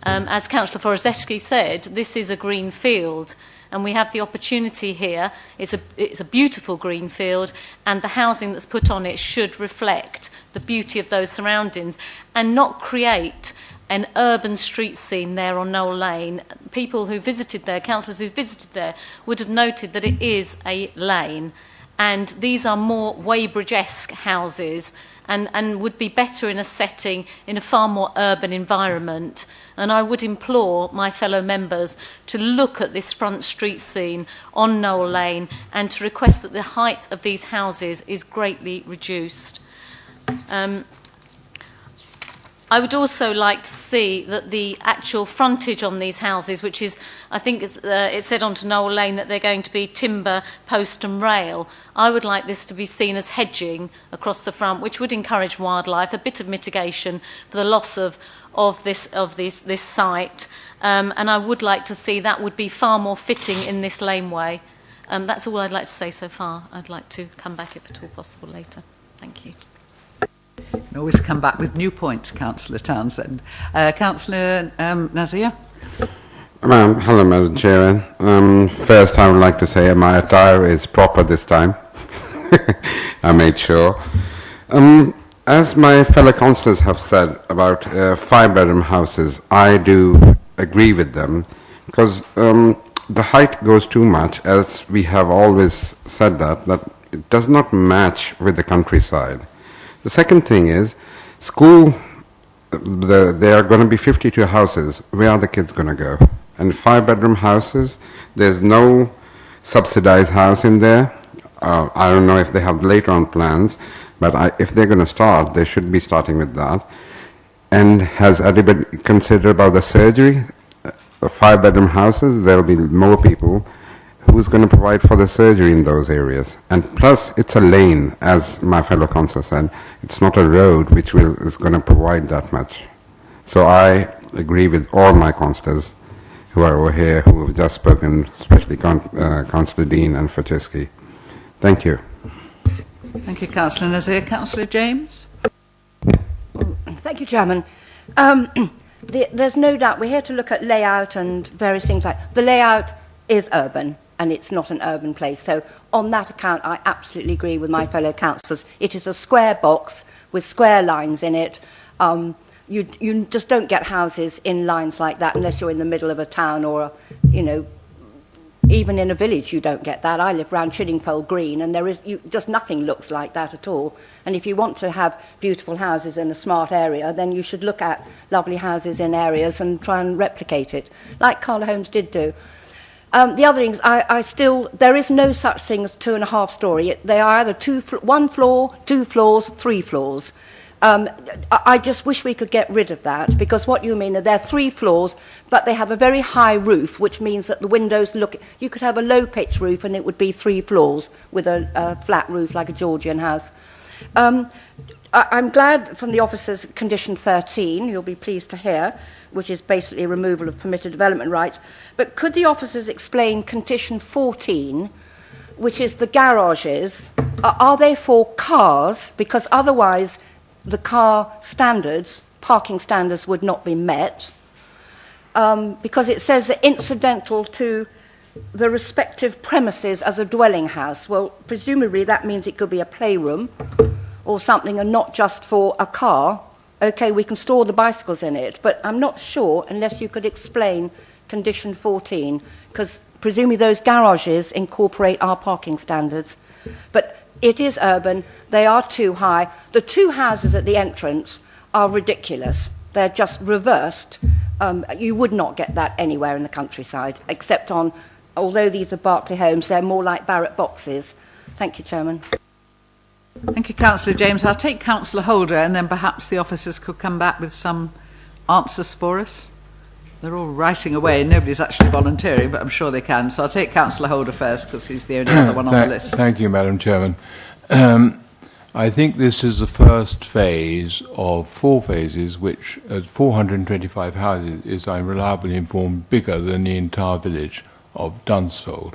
As Councillor Foraszewski said, this is a green field, and we have the opportunity here. It's a beautiful green field, and the housing that's put on it should reflect the beauty of those surroundings and not create an urban street scene there on Noel Lane. People who visited there, councillors who visited there, would have noted that it is a lane, and these are more Weybridge-esque houses and would be better in a setting in a far more urban environment. And I would implore my fellow members to look at this front street scene on Noel Lane and to request that the height of these houses is greatly reduced. I would also like to see that the actual frontage on these houses, which is, I think it's said onto Noel Lane that they're going to be timber, post and rail. I would like this to be seen as hedging across the front, which would encourage wildlife, a bit of mitigation for the loss of this site. And I would like to see that would be far more fitting in this laneway. That's all I'd like to say so far. I'd like to come back if at all possible later. Thank you. You can always come back with new points, Councillor Townsend. Councillor Nazir. Hello, Madam Chair. First, I would like to say my attire is proper this time. I made sure. As my fellow councillors have said about 5-bedroom houses, I do agree with them because the height goes too much, as we have always said that it does not match with the countryside. The second thing is, school, there are going to be 52 houses. Where are the kids going to go? And 5-bedroom houses, there's no subsidized house in there. I don't know if they have later on plans, but if they're going to start, they should be starting with that. And has anybody considered about the surgery? 5-bedroom houses, there will be more people. Who's going to provide for the surgery in those areas? And plus, it's a lane, as my fellow councillor said. It's not a road which is going to provide that much. So I agree with all my councillors who are over here, who have just spoken, especially Councillor Dean and Foraszewski. Thank you. Thank you, Councillor Nazir. Councillor James. Thank you, Chairman. There's no doubt we're here to look at layout and various things like the layout is urban. And it's not an urban place. So on that account, I absolutely agree with my fellow councillors. It is a square box with square lines in it. You just don't get houses in lines like that unless you're in the middle of a town or, even in a village you don't get that. I live round Chiddingfold Green and just nothing looks like that at all. And if you want to have beautiful houses in a smart area, then you should look at lovely houses in areas and try and replicate it, like Calla Homes did do. The other things, there is no such thing as 2.5 storey. They are either 1 floor, 2 floors, 3 floors. I just wish we could get rid of that, because what you mean, they're 3 floors, but they have a very high roof, which means that the windows look... You could have a low-pitch roof and it would be 3 floors with a flat roof like a Georgian house. I'm glad from the officers' condition 13, you'll be pleased to hear, which is basically removal of permitted development rights. But could the officers explain condition 14, which is the garages? Are they for cars? Because otherwise the car standards, parking standards, would not be met. Because it says that incidental to the respective premises as a dwelling house. Well, presumably that means it could be a playroom or something, and not just for a car. Okay, we can store the bicycles in it, but I'm not sure unless you could explain condition 14, because presumably those garages incorporate our parking standards. But it is urban, they are too high. The 2 houses at the entrance are ridiculous. They're just reversed. You would not get that anywhere in the countryside, except on, although these are Berkeley homes, they're more like Barratt boxes. Thank you, Chairman. Thank you, Councillor James. I'll take Councillor Holder, and then perhaps the officers could come back with some answers for us. They're all writing away. Nobody's actually volunteering, but I'm sure they can. So I'll take Councillor Holder first, because he's the only other one on the list. Thank you, Madam Chairman. I think this is the first phase of 4 phases, which at 425 houses is, I'm reliably informed, bigger than the entire village of Dunsfold.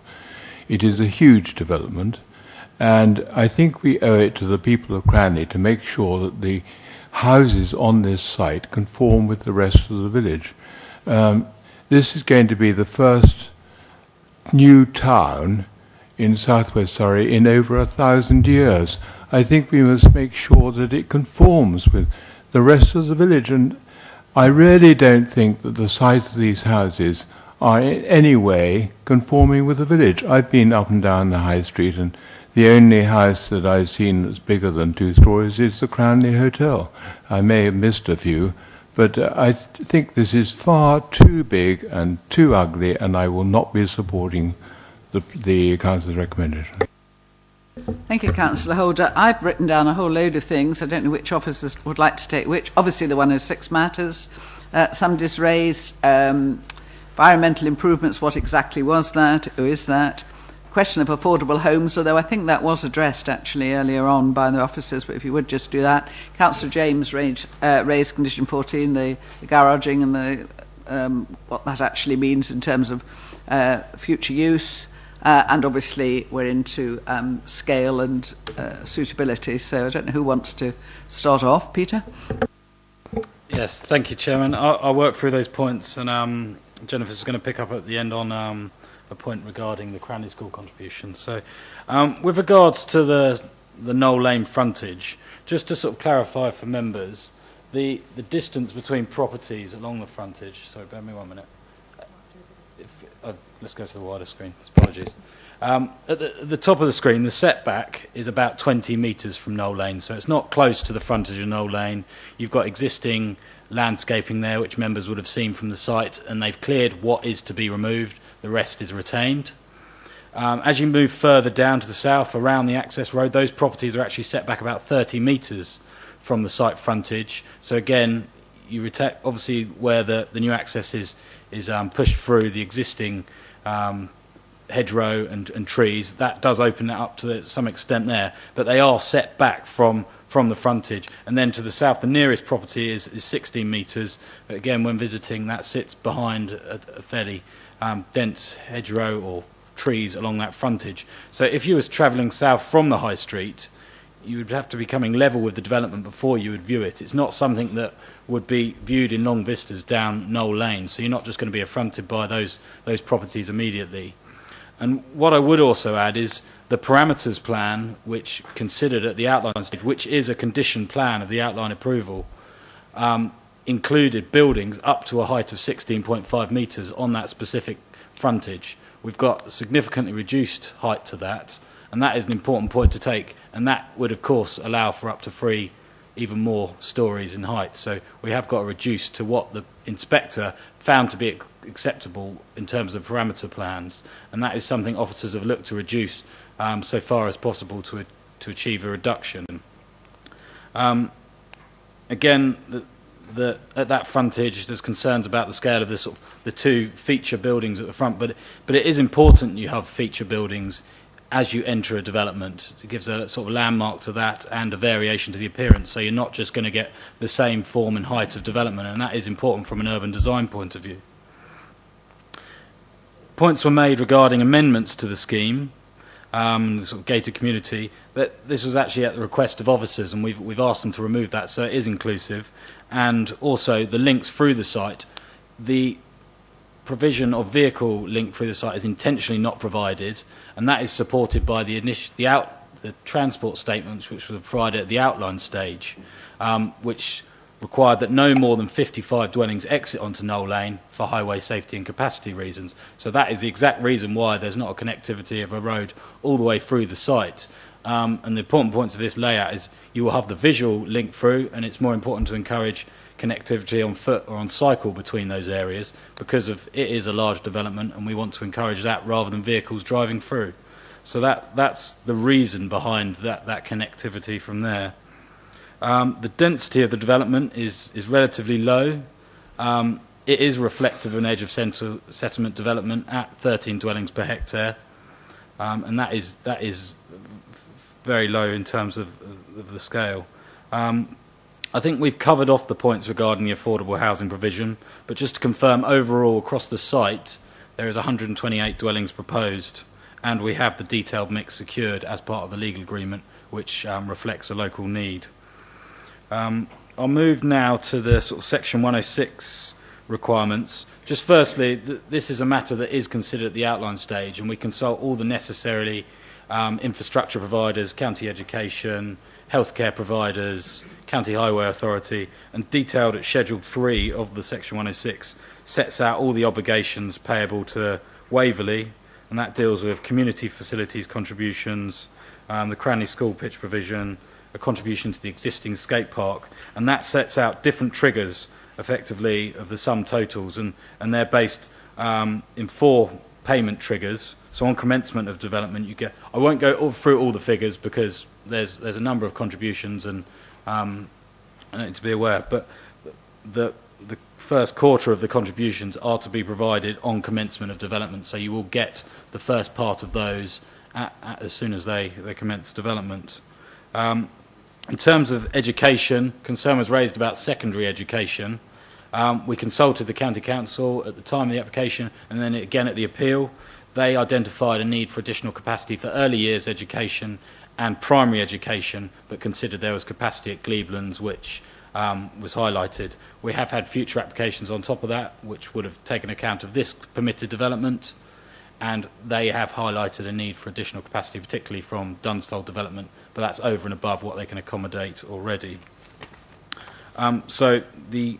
It is a huge development, and I think we owe it to the people of Cranley to make sure that the houses on this site conform with the rest of the village. This is going to be the first new town in southwest Surrey in over 1,000 years. I think we must make sure that it conforms with the rest of the village, and I really don't think that the size of these houses are in any way conforming with the village. I've been up and down the High Street, and the only house that I've seen that's bigger than 2 stories is the Cranley Hotel. I may have missed a few, but I think this is far too big and too ugly, and I will not be supporting the Council's recommendation. Thank you, Councillor Holder. I've written down a whole load of things. I don't know which officers would like to take which. Obviously, the 106 matters. Somebody's raised environmental improvements. What exactly was that? Who is that? Question of affordable homes, although I think that was addressed actually earlier on by the officers, but if you would just do that. Councillor James raised condition 14, the garaging and the what that actually means in terms of future use. And obviously we're into scale and suitability, so I don't know who wants to start off. Peter? Yes, thank you, Chairman. I'll work through those points, and Jennifer's going to pick up at the end on a point regarding the Cranley School contribution. So with regards to the Knoll Lane frontage, just to sort of clarify for members, the distance between properties along the frontage, sorry, bear me 1 minute. Let's go to the wider screen. Apologies. At the top of the screen, the setback is about 20 metres from Knoll Lane, so it's not close to the frontage of Knoll Lane. You've got existing landscaping there, which members would have seen from the site, and they've cleared what is to be removed. The rest is retained. As you move further down to the south, around the access road, those properties are actually set back about 30 metres from the site frontage. So again, you obviously where the new access is pushed through the existing hedgerow and trees, that does open it up to some extent there, but they are set back from the frontage. And then to the south, the nearest property is 16 metres, but again, when visiting, that sits behind a fairly dense hedgerow or trees along that frontage. So if you was travelling south from the high street, you would have to be coming level with the development before you would view it. It's not something that would be viewed in long vistas down Knoll Lane, so you're not just going to be affronted by those properties immediately. And what I would also add is the parameters plan, which considered at the outline stage, which is a condition plan of the outline approval, included buildings up to a height of 16.5 metres on that specific frontage. We've got a significantly reduced height to that, and that is an important point to take, and that would of course allow for up to 3 even more stories in height. So we have got reduced to what the inspector found to be acceptable in terms of parameter plans, and that is something officers have looked to reduce so far as possible to achieve a reduction. Again, at that frontage, there's concerns about the scale of the two feature buildings at the front, but it is important you have feature buildings as you enter a development. It gives a sort of landmark to that and a variation to the appearance, so you're not just going to get the same form and height of development, and that is important from an urban design point of view. Points were made regarding amendments to the scheme, the sort of gated community, that this was actually at the request of officers, and we've asked them to remove that, so it is inclusive. And also the links through the site. The provision of vehicle link through the site is intentionally not provided, and that is supported by the transport statements which were provided at the outline stage, which required that no more than 55 dwellings exit onto Knoll Lane for highway safety and capacity reasons. So that is the exact reason why there's not a connectivity of a road all the way through the site. And the important points of this layout is you will have the visual link through, and it's more important to encourage connectivity on foot or on cycle between those areas because it is a large development, and we want to encourage that rather than vehicles driving through. So that's the reason behind that connectivity from there. The density of the development is relatively low. It is reflective of an edge of settlement development at 13 dwellings per hectare, and that is very low in terms of the scale. I think we've covered off the points regarding the affordable housing provision, but just to confirm, overall across the site there is 128 dwellings proposed, and we have the detailed mix secured as part of the legal agreement, which reflects a local need. I'll move now to the sort of Section 106 requirements. Just firstly, this is a matter that is considered at the outline stage, and we consult all the necessary infrastructure providers, county education, healthcare providers, county highway authority, and detailed at Schedule 3 of the Section 106 sets out all the obligations payable to Waverley, and that deals with community facilities contributions, the Cranley School pitch provision, a contribution to the existing skate park, and that sets out different triggers effectively of the sum totals, and they're based in 4 payment triggers. So on commencement of development, you get, I won't go through all the figures because there's a number of contributions, and I need to be aware, but the first quarter of the contributions are to be provided on commencement of development, so you will get the first part of those as soon as they commence development. In terms of education, concern was raised about secondary education. We consulted the County Council at the time of the application, and then again at the appeal. They identified a need for additional capacity for early years education and primary education, but considered there was capacity at Glebelands, which was highlighted. We have had future applications on top of that, which would have taken account of this permitted development, and they have highlighted a need for additional capacity, particularly from Dunsfold development, but that's over and above what they can accommodate already. So the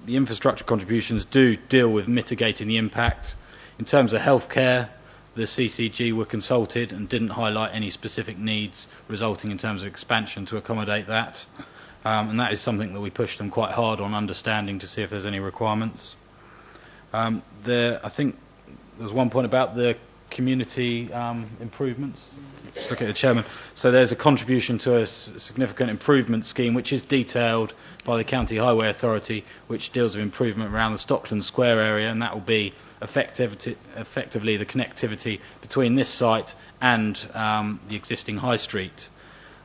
infrastructure contributions do deal with mitigating the impact. In terms of healthcare, the CCG were consulted and didn't highlight any specific needs resulting in terms of expansion to accommodate that. And that is something that we pushed them quite hard on understanding to see if there's any requirements. I think there's one point about the community improvements. Just look at the chairman. So there's a contribution to a significant improvement scheme which is detailed by the County Highway Authority, which deals with improvement around the Stockland Square area, and that will be effectively the connectivity between this site and the existing High Street.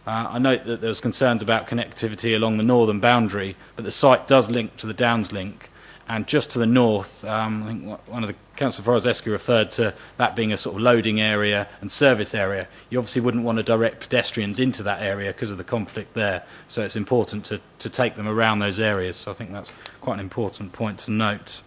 I note that there was concerns about connectivity along the northern boundary, but the site does link to the Downs link, and just to the north, I think one of the Councillor Forrest-Esky referred to that being a sort of loading area and service area. You obviously wouldn't want to direct pedestrians into that area because of the conflict there, so it's important to take them around those areas. So I think that's quite an important point to note.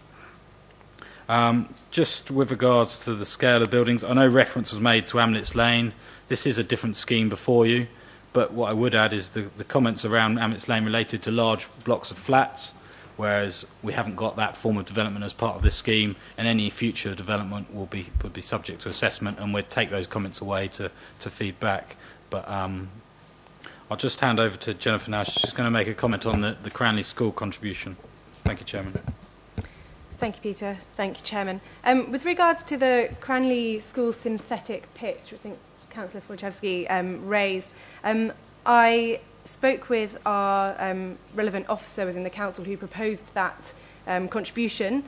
Just with regards to the scale of buildings, I know reference was made to Amlets Lane. This is a different scheme before you, but what I would add is the comments around Amlets Lane related to large blocks of flats, whereas we haven't got that form of development as part of this scheme, and any future development would be subject to assessment, and we'd take those comments away to feedback. But I'll just hand over to Jennifer now. She's going to make a comment on the Cranley School contribution. Thank you, Chairman. Thank you, Peter. Thank you, Chairman. With regards to the Cranley School synthetic pitch, I think Councillor Wojciechowski raised, I spoke with our relevant officer within the council who proposed that contribution.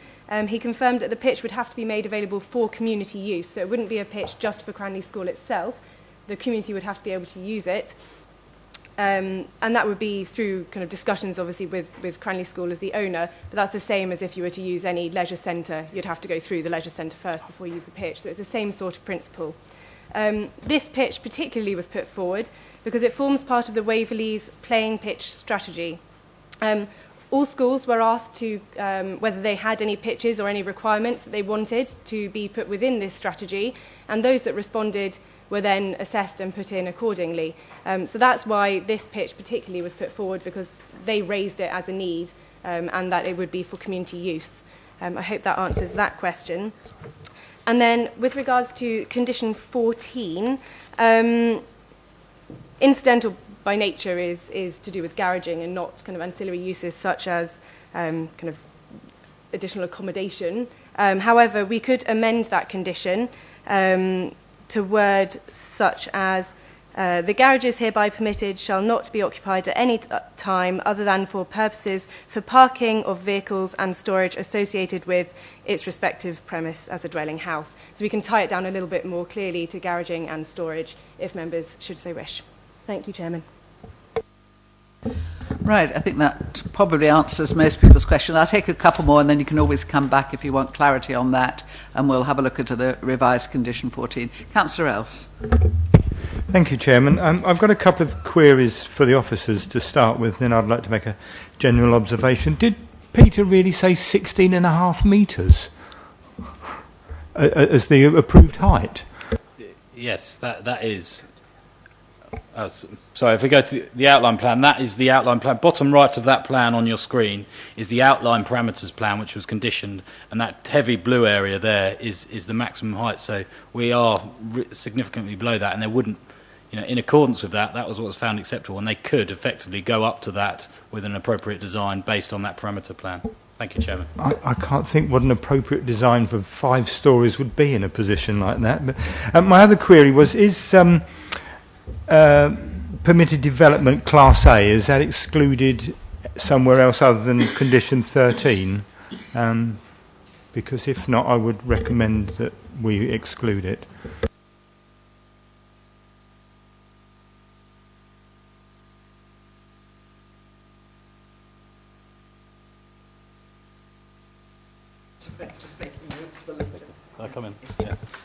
He confirmed that the pitch would have to be made available for community use, so it wouldn't be a pitch just for Cranley School itself. The community would have to be able to use it. And that would be through kind of discussions, obviously, with Cranley School as the owner, but that's the same as if you were to use any leisure centre. You'd have to go through the leisure centre first before you use the pitch, so it's the same sort of principle. This pitch particularly was put forward because it forms part of the Waverley's playing pitch strategy. All schools were asked to whether they had any pitches or any requirements that they wanted to be put within this strategy, and those that responded were then assessed and put in accordingly. So that's why this pitch particularly was put forward, because they raised it as a need and that it would be for community use. I hope that answers that question. And then with regards to condition 14, incidental by nature is to do with garaging and not kind of ancillary uses such as kind of additional accommodation. However, we could amend that condition to word such as the garages hereby permitted shall not be occupied at any time other than for purposes for parking of vehicles and storage associated with its respective premise as a dwelling house. So we can tie it down a little bit more clearly to garaging and storage if members should so wish. Thank you, Chairman. Right, I think that probably answers most people's questions. I'll take a couple more and then you can always come back if you want clarity on that, and we'll have a look at the revised condition 14. Councillor Else. Thank you, Chairman. I've got a couple of queries for the officers to start with, then I'd like to make a general observation. Did Peter really say 16.5 metres as the approved height? Yes, that is. Sorry, if we go to the outline plan, that is the outline plan. Bottom right of that plan on your screen is the outline parameters plan, which was conditioned, and that heavy blue area there is the maximum height. So we are significantly below that, and there wouldn't, in accordance with that, that was what was found acceptable, and they could effectively go up to that with an appropriate design based on that parameter plan. Thank you, Chairman. I can't think what an appropriate design for 5 stories would be in a position like that. But my other query was, is permitted development Class A, is that excluded somewhere else other than condition 13? Because if not, I would recommend that we exclude it.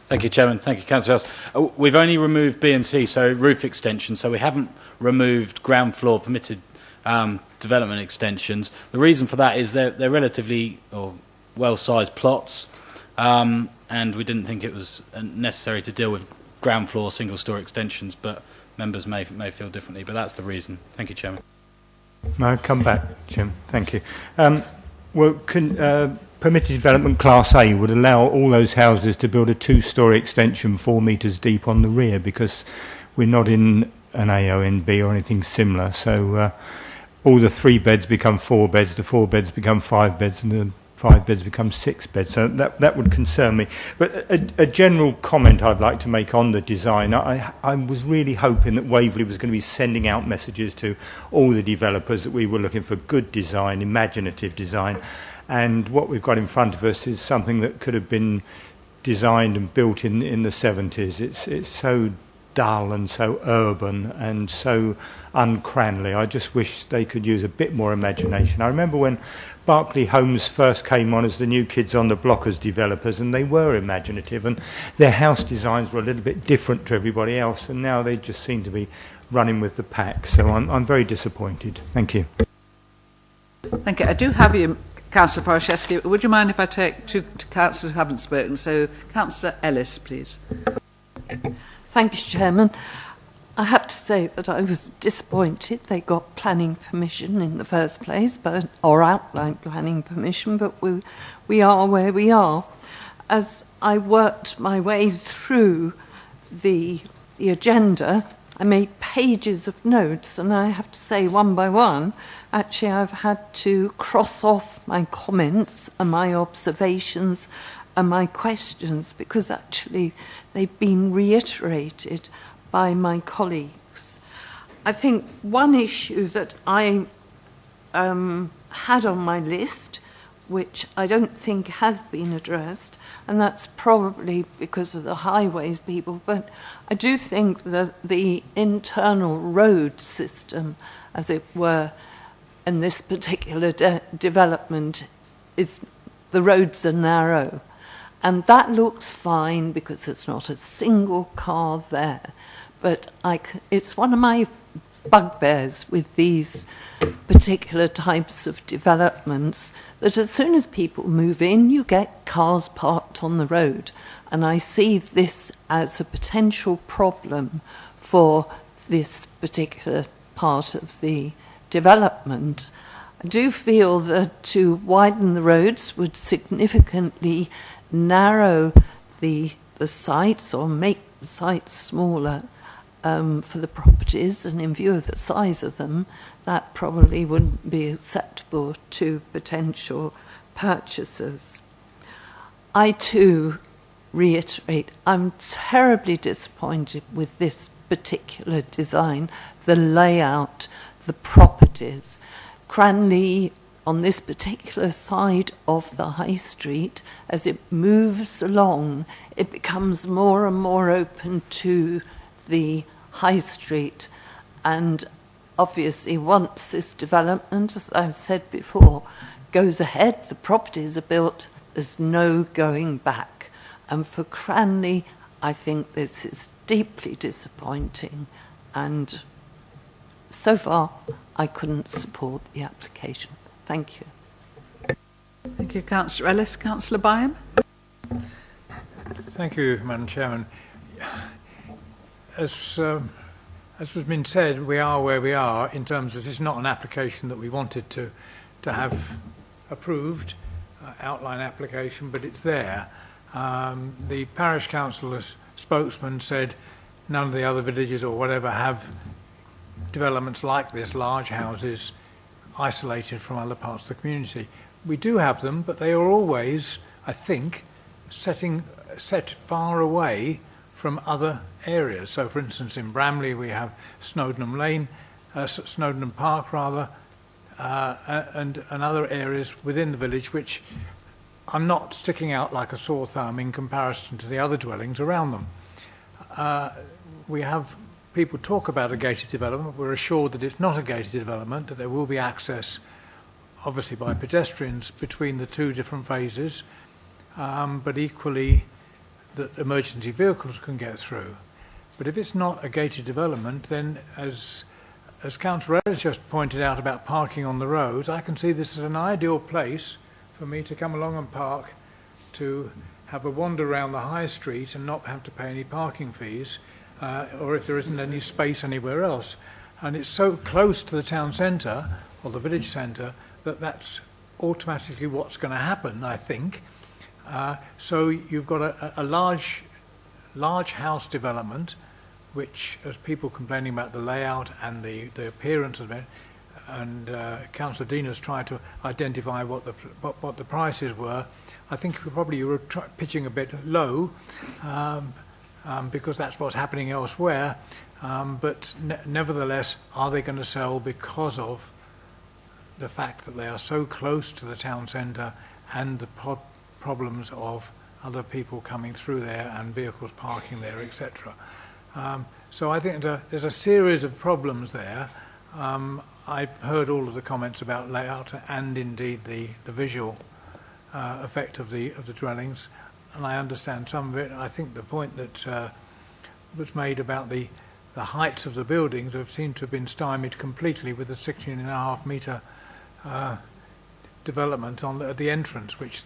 Thank you, Chairman. Thank you, Councillor House. We've only removed B and C, so roof extensions, so we haven't removed ground floor permitted development extensions. The reason for that is they're relatively well-sized plots, and we didn't think it was necessary to deal with ground floor single-story extensions, but members may feel differently, but that's the reason. Thank you, Chairman. May I come back, Jim? Thank you. Permitted development Class A would allow all those houses to build a 2-storey extension 4 metres deep on the rear, because we're not in an AONB or anything similar. So all the 3 beds become 4 beds, the 4 beds become 5 beds, and the 5 beds become 6 beds. So that would concern me. But a general comment I'd like to make on the design. I was really hoping that Waverley was going to be sending out messages to all the developers that we were looking for good design, imaginative design. And what we've got in front of us is something that could have been designed and built in the 70s. It's so dull and so urban and so uncranly. I just wish they could use a bit more imagination. I remember when Berkeley Homes first came on as the new kids on the block as developers, and they were imaginative, and their house designs were a little bit different to everybody else, and now they just seem to be running with the pack. So I'm very disappointed. Thank you. Thank you. I do have you, Councillor Wojciechowski. Would you mind if I take 2 councillors who haven't spoken? So, Councillor Ellis, please. Thank you, Chairman. I have to say that I was disappointed they got planning permission in the first place, or outline planning permission, but we are where we are. As I worked my way through the agenda, I made pages of notes, and I have to say, one by one, actually I've had to cross off my comments and my observations and my questions, because actually they've been reiterated by my colleagues. I think one issue that I had on my list, which I don't think has been addressed, and that's probably because of the highways people, but I do think that the internal road system, as it were, in this particular development, is the roads are narrow. And that looks fine because there's not a single car there. But it's one of my bugbears with these particular types of developments, that as soon as people move in, you get cars parked on the road. And I see this as a potential problem for this particular part of the development. I do feel that to widen the roads would significantly narrow the sites or make the sites smaller for the properties, and in view of the size of them, that probably wouldn't be acceptable to potential purchasers. I too reiterate, I'm terribly disappointed with this particular design, the layout, the properties. Cranley, on this particular side of the high street, as it moves along, it becomes more and more open to the high street. And obviously, once this development, as I've said before, goes ahead, the properties are built, there's no going back. And for Cranley, I think this is deeply disappointing, and so far I couldn't support the application. Thank you. Thank you, Councillor Ellis. Councillor Byam. Thank you, Madam Chairman. As has been said, we are where we are in terms of this is not an application that we wanted to have approved, outline application, but it's there. The parish council's spokesman said none of the other villages or whatever have developments like this, large houses isolated from other parts of the community. We do have them, but they are always, I think, set far away from other areas. So, for instance, in Bramley we have Snowdon Park, and other areas within the village which are not sticking out like a sore thumb in comparison to the other dwellings around them. We have people talk about a gated development. We're assured that it's not a gated development, that there will be access, obviously by pedestrians, between the two different phases, but equally that emergency vehicles can get through. But if it's not a gated development, then as Councillor Ellis just pointed out about parking on the road, I can see this as an ideal place for me to come along and park, to have a wander around the high street and not have to pay any parking fees, or if there isn't any space anywhere else. And it's so close to the town centre, or the village centre, that that's automatically what's going to happen, I think. So you've got a large house development, which, as people complaining about the layout and the appearance of it, and Councillor Dean has tried to identify what the prices were, I think probably you were pitching a bit low, because that's what's happening elsewhere. But nevertheless, are they going to sell because of the fact that they are so close to the town centre and the problems of other people coming through there and vehicles parking there, etc. So I think there's a series of problems there. I've heard all of the comments about layout and indeed the visual effect of the dwellings, and I understand some of it. I think the point that was made about the heights of the buildings have seemed to have been stymied completely with the 16.5 metre development at the entrance, which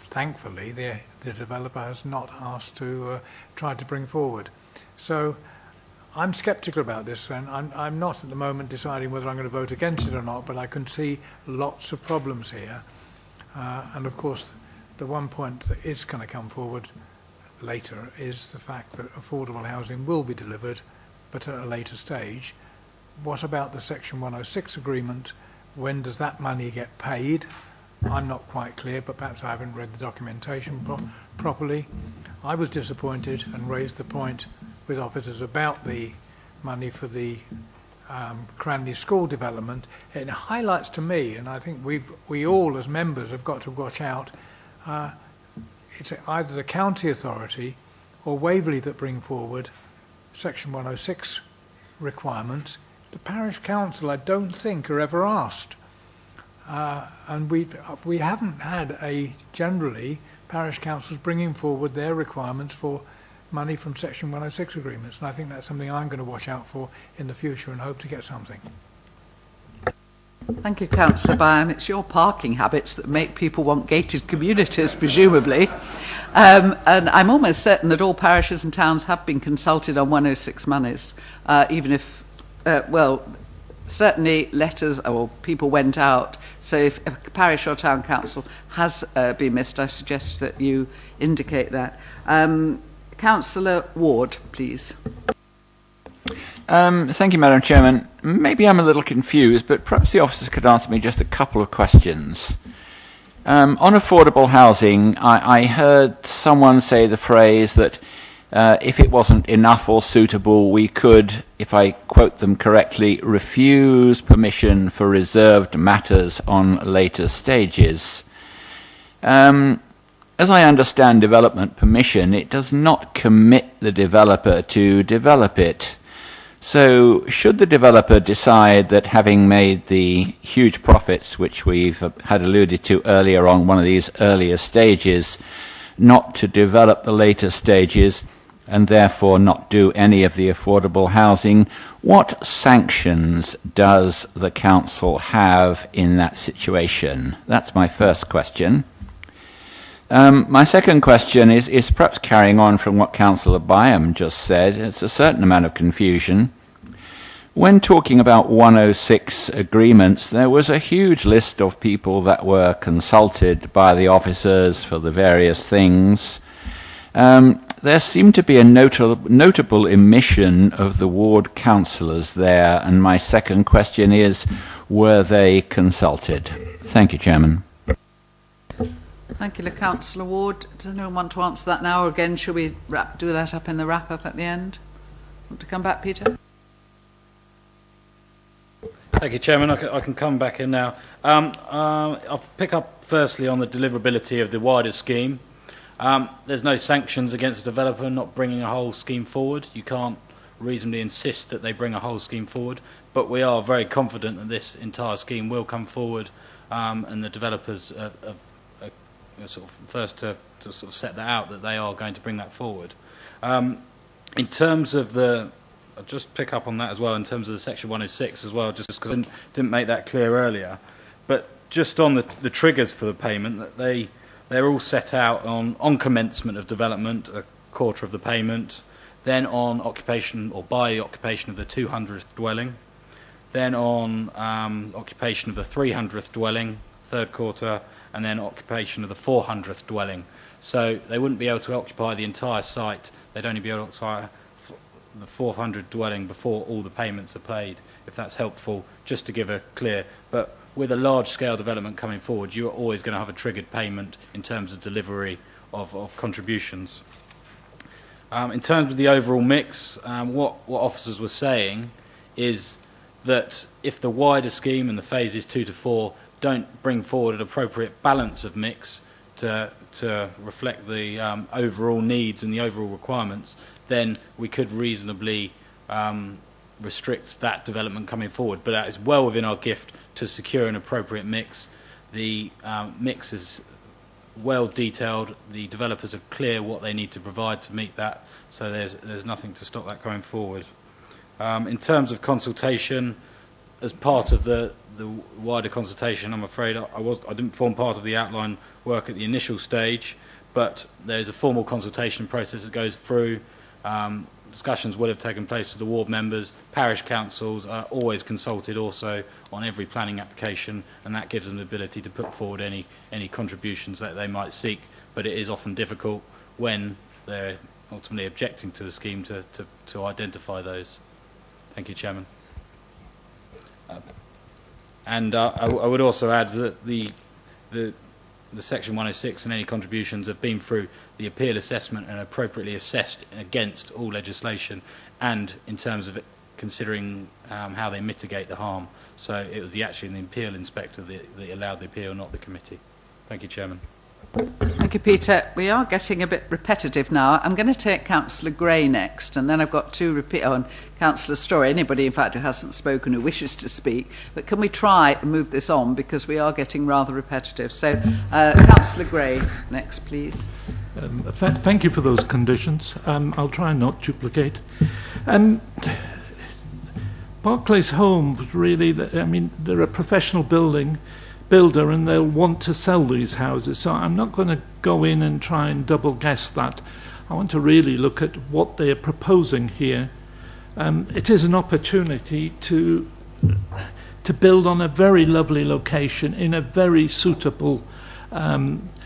thankfully the developer has not asked to try to bring forward. So I'm sceptical about this, and I'm not at the moment deciding whether I'm going to vote against it or not, but I can see lots of problems here. And of course, the one point that is going to come forward later is the fact that affordable housing will be delivered but at a later stage. What about the Section 106 agreement? When does that money get paid? I'm not quite clear, but perhaps I haven't read the documentation properly. I was disappointed and raised the point with officers about the money for the Cranley School development. It highlights to me, and I think we all as members have got to watch out, it's either the county authority or Waverley that bring forward Section 106 requirements. The parish council, I don't think, are ever asked. And we haven't had generally parish councils bringing forward their requirements for money from Section 106 agreements, and I think that's something I'm going to watch out for in the future and hope to get something. Thank you, Councillor Byam. It's your parking habits that make people want gated communities, presumably. And I'm almost certain that all parishes and towns have been consulted on 106 monies, even if, certainly letters or people went out. So if a parish or town council has been missed, I suggest that you indicate that. Councillor Ward, please. Thank you, Madam Chairman. Maybe I'm a little confused, but perhaps the officers could answer me just a couple of questions. On affordable housing, I heard someone say the phrase that if it wasn't enough or suitable, we could, if I quote them correctly, refuse permission for reserved matters on later stages. As I understand development permission, it does not commit the developer to develop it. So should the developer decide that, having made the huge profits which we've had alluded to earlier on one of these earlier stages, not to develop the later stages and therefore not do any of the affordable housing, what sanctions does the council have in that situation? That's my first question. My second question is perhaps carrying on from what Councillor Byam just said. It's a certain amount of confusion. When talking about 106 agreements, there was a huge list of people that were consulted by the officers for the various things. There seemed to be a notable omission of the ward councillors there, and my second question is, were they consulted? Thank you, Chairman. Thank you, Councillor Ward. Does anyone want to answer that now, or again, shall we do that up in the wrap-up at the end? Want to come back, Peter? Thank you, Chairman. I can come back in now. I'll pick up firstly on the deliverability of the wider scheme. There's no sanctions against a developer not bringing a whole scheme forward. You can't reasonably insist that they bring a whole scheme forward, but we are very confident that this entire scheme will come forward, and the developers are sort of first to sort of set that out, that they are going to bring that forward. In terms of I'll just pick up on that as well, in terms of the Section 106 as well, just because I didn't make that clear earlier. But just on the triggers for the payment, that they're all set out on commencement of development, a quarter of the payment, then on occupation or by occupation of the 200th dwelling, then on occupation of the 300th dwelling, third quarter, and then occupation of the 400th dwelling. So they wouldn't be able to occupy the entire site. They'd only be able to occupy the 400 dwelling before all the payments are paid, if that's helpful, just to give a clear. But with a large-scale development coming forward, you're always going to have a triggered payment in terms of delivery of contributions. In terms of the overall mix, what officers were saying is that if the wider scheme and the phases 2 to 4 don't bring forward an appropriate balance of mix to reflect the overall needs and the overall requirements, then we could reasonably restrict that development coming forward. But that is well within our gift to secure an appropriate mix. The mix is well detailed. The developers are clear what they need to provide to meet that, so there's nothing to stop that going forward. In terms of consultation, as part of the wider consultation, I'm afraid I didn't form part of the outline work at the initial stage, but there's a formal consultation process that goes through. Discussions will have taken place with the ward members. Parish councils are always consulted also on every planning application, and that gives them the ability to put forward any contributions that they might seek. But it is often difficult when they're ultimately objecting to the scheme to identify those. Thank you, Chairman. I would also add that the Section 106 and any contributions have been through the appeal assessment and appropriately assessed against all legislation, and in terms of considering how they mitigate the harm. So it was actually the appeal inspector that allowed the appeal, not the committee. Thank you, Chairman. Thank you, Peter. We are getting a bit repetitive now. I'm going to take Councillor Gray next, and then I've got two and Councillor Story. Anybody, in fact, who hasn't spoken who wishes to speak. But can we try and move this on, because we are getting rather repetitive. So, Councillor Gray next, please. Thank you for those conditions. I'll try and not duplicate. Barclays Homes, really, they're a professional builder, and they'll want to sell these houses. So I'm not going to go in and try and double guess that. I want to really look at what they are proposing here. It is an opportunity to build on a very lovely location in a very suitable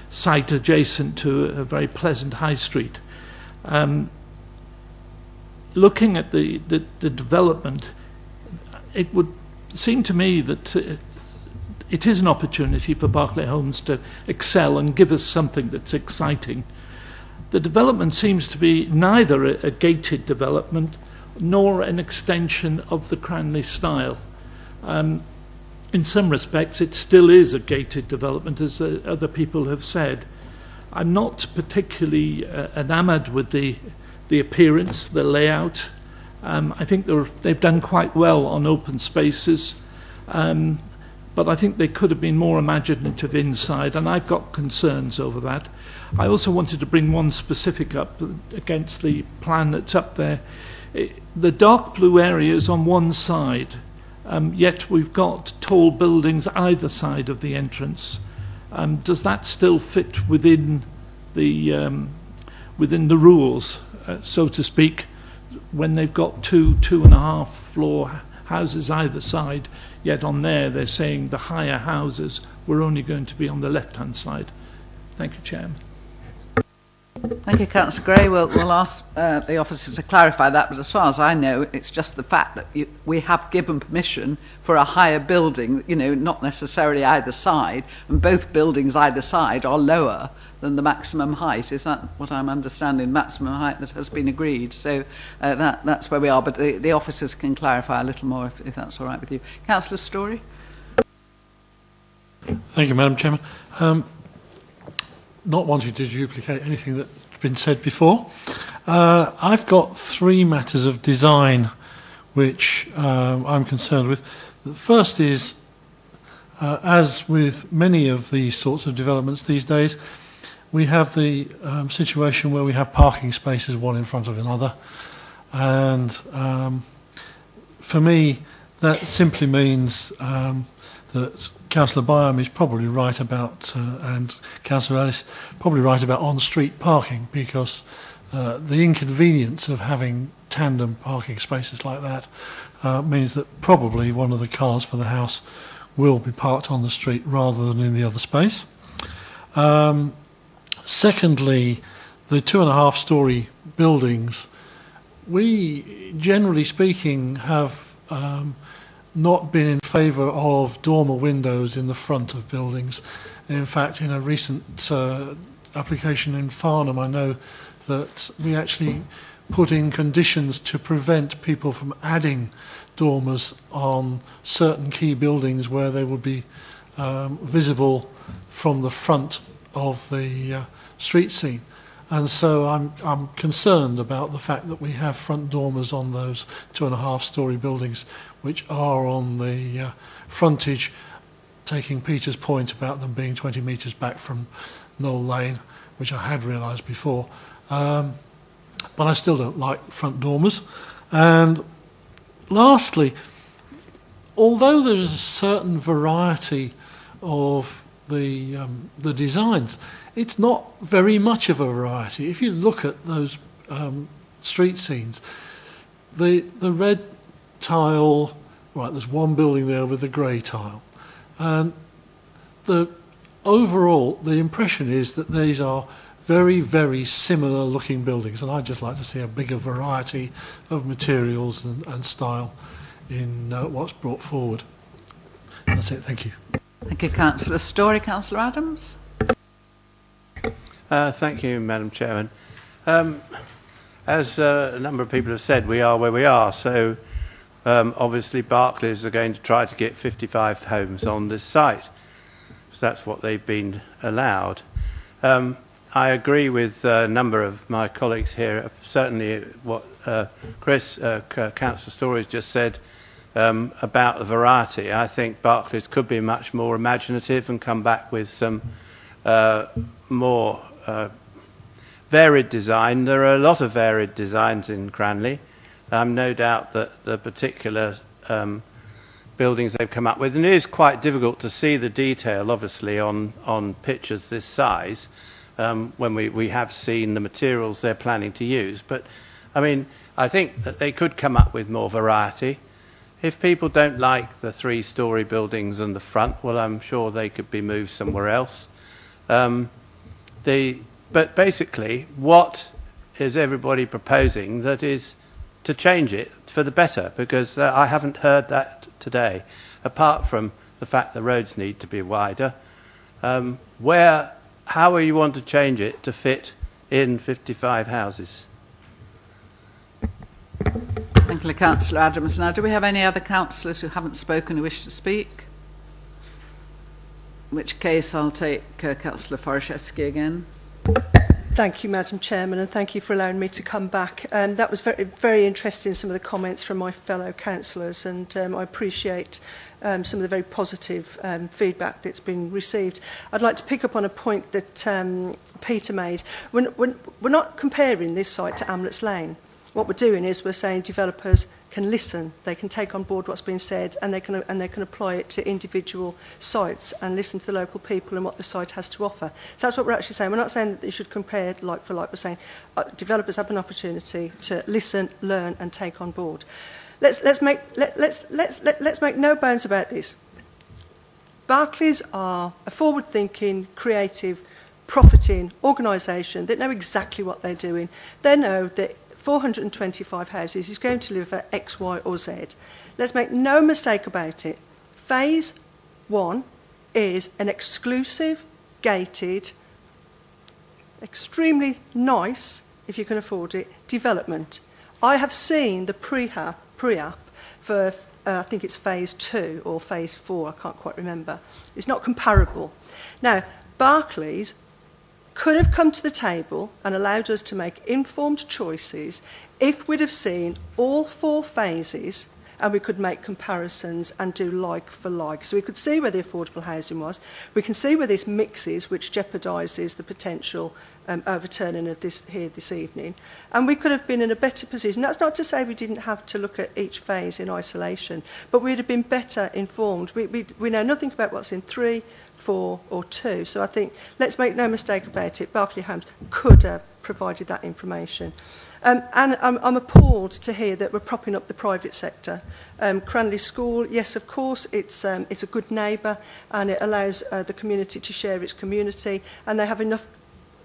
site adjacent to a very pleasant high street. Looking at the development, it would seem to me that it is an opportunity for Barclay Homes to excel and give us something that's exciting. The development seems to be neither a gated development nor an extension of the Cranley style. In some respects, it still is a gated development, as other people have said. I'm not particularly enamoured with the appearance, the layout. I think they've done quite well on open spaces. But I think they could have been more imaginative inside, and I've got concerns over that. I also wanted to bring one specific up against the plan that's up there. The dark blue area is on one side, yet we've got tall buildings either side of the entrance. Does that still fit within the rules, so to speak, when they've got 2.5 floor houses either side, yet on there they're saying the higher houses were only going to be on the left-hand side? Thank you, Chairman. Thank you, Councillor Gray. We'll ask the officer to clarify that, but as far as I know, it's just the fact that we have given permission for a higher building, not necessarily either side, and both buildings either side are lower than the maximum height. Is that what I'm understanding, maximum height that has been agreed? So that's where we are, but the officers can clarify a little more if that's all right with you. Councillor Story? Thank you, Madam Chairman. Not wanting to duplicate anything that's been said before, I've got 3 matters of design which I'm concerned with. The first is, as with many of these sorts of developments these days, we have the situation where we have parking spaces one in front of another, and for me that simply means that Councillor Byam is probably right about, and Councillor Ellis probably right about on-street parking, because the inconvenience of having tandem parking spaces like that means that probably one of the cars for the house will be parked on the street rather than in the other space. Secondly, the 2.5-storey buildings, we generally speaking have not been in favour of dormer windows in the front of buildings. In fact, in a recent application in Farnham, I know that we actually put in conditions to prevent people from adding dormers on certain key buildings where they would be visible from the front of the street scene. And so I'm concerned about the fact that we have front dormers on those 2.5-storey buildings, which are on the frontage, taking Peter's point about them being 20 metres back from Knoll Lane, which I had realised before. But I still don't like front dormers. And lastly, although there is a certain variety of the designs, it's not very much of a variety. If you look at those street scenes, the red tile, right, there's one building there with the grey tile, and overall the impression is that these are very, very similar looking buildings, and I'd just like to see a bigger variety of materials and style in what's brought forward. That's it, thank you. Thank you, Councillor Story. Councillor Adams. Thank you, Madam Chairman. As a number of people have said, we are where we are, so obviously Barclays are going to try to get 55 homes on this site. So that's what they've been allowed. I agree with a number of my colleagues here, certainly what Councillor Story just said about the variety. I think Barclays could be much more imaginative and come back with some more varied design. There are a lot of varied designs in Cranley. No doubt that the particular buildings they've come up with, and it is quite difficult to see the detail, obviously, on pictures this size, when we have seen the materials they're planning to use. But, I mean, I think that they could come up with more variety. If people don't like the three-storey buildings on the front, well, I'm sure they could be moved somewhere else. But basically, what is everybody proposing that is to change it for the better? Because I haven't heard that today, apart from the fact the roads need to be wider. How will you want to change it to fit in 55 houses? Thank you, Councillor Adams. Now, do we have any other councillors who haven't spoken who wish to speak? In which case, I'll take Councillor Forashewski again. Thank you, Madam Chairman, and thank you for allowing me to come back. That was very, very interesting, some of the comments from my fellow councillors, and I appreciate some of the very positive feedback that's been received. I'd like to pick up on a point that Peter made. We're not comparing this site to Amlets Lane. What we're doing is we're saying developers can listen, they can take on board what's been said, and they can apply it to individual sites and listen to the local people and what the site has to offer. So that's what we're actually saying. We're not saying that you should compare like for like. We're saying developers have an opportunity to listen, learn, and take on board. Let's make no bones about this. Barclays are a forward-thinking, creative, profiting organisation that know exactly what they're doing. They know that 425 houses is going to deliver X, Y or Z. Let's make no mistake about it. Phase 1 is an exclusive, gated, extremely nice, if you can afford it, development. I have seen the pre-app for, I think it's phase 2 or phase 4, I can't quite remember. It's not comparable. Now, Barclays could have come to the table and allowed us to make informed choices if we'd have seen all 4 phases and we could make comparisons and do like for like. So we could see where the affordable housing was. We can see where this mixes, which jeopardises the potential overturning of this here this evening. And we could have been in a better position. That's not to say we didn't have to look at each phase in isolation, but we'd have been better informed. We know nothing about what's in 3, 4 or 2. So I think, let's make no mistake about it, Berkeley Homes could have provided that information. And I'm appalled to hear that we're propping up the private sector. Cranley School, yes, of course, it's a good neighbour and it allows the community to share its community, and they have enough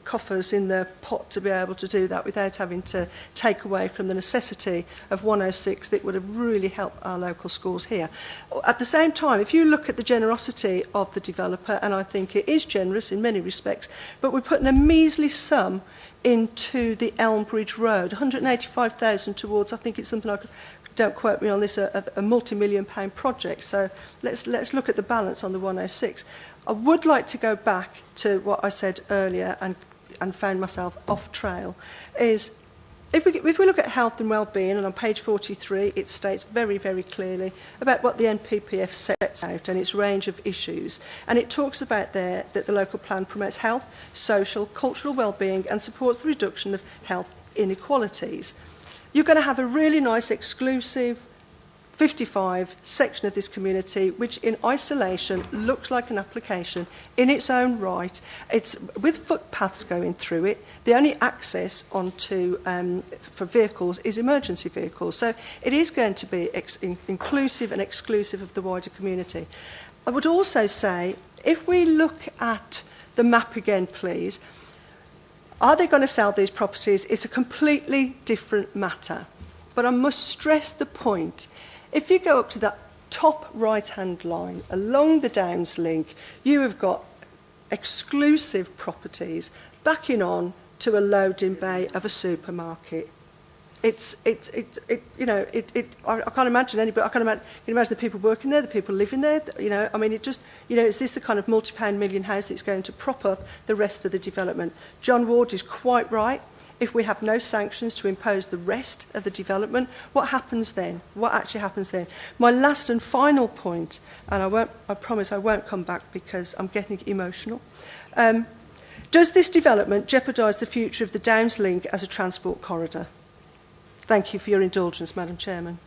coffers in the pot to be able to do that without having to take away from the necessity of 106 that would have really helped our local schools here. At the same time, if you look at the generosity of the developer, and I think it is generous in many respects, but we're putting a measly sum into the Elmbridge Road, 185,000 towards, I think it's something like, don't quote me on this, a multi-million-pound project. So let's look at the balance on the 106. I would like to go back to what I said earlier and found myself off trail, is if we look at health and well-being, and on page 43 it states very, very clearly about what the NPPF sets out and its range of issues, and it talks about there that the local plan promotes health, social, cultural well-being and supports the reduction of health inequalities. You're going to have a really nice exclusive 55 section of this community, which in isolation looks like an application in its own right. It's with footpaths going through it. The only access onto for vehicles is emergency vehicles. So it is going to be inclusive and exclusive of the wider community. I would also say, if we look at the map again, please, Are they going to sell these properties? It's a completely different matter. But I must stress the point. If you go up to that top right-hand line along the Downs link, you have got exclusive properties backing on to a loading bay of a supermarket. I can't imagine anybody. I can imagine the people working there, the people living there. Is this the kind of multi-pound million house that's going to prop up the rest of the development? John Ward is quite right. If we have no sanctions to impose the rest of the development, what happens then? What actually happens then? My last and final point, and I promise I won't come back because I'm getting emotional. Does this development jeopardise the future of the Downs link as a transport corridor? Thank you for your indulgence, Madam Chairman.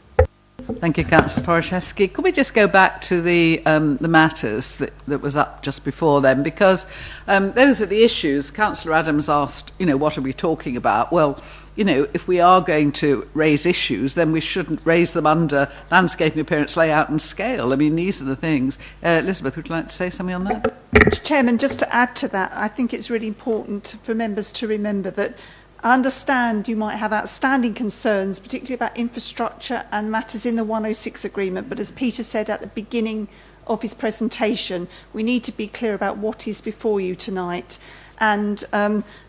Thank you, Councillor Poraszewski. Could we just go back to the matters that was up just before then? Because those are the issues. Councillor Adams asked, what are we talking about? Well, if we are going to raise issues, then we shouldn't raise them under landscaping appearance, layout and scale. I mean, these are the things. Elizabeth, would you like to say something on that? Chairman, just to add to that, I think it's really important for members to remember that I understand you might have outstanding concerns, particularly about infrastructure and matters in the 106 agreement, but as Peter said at the beginning of his presentation, we need to be clear about what is before you tonight. And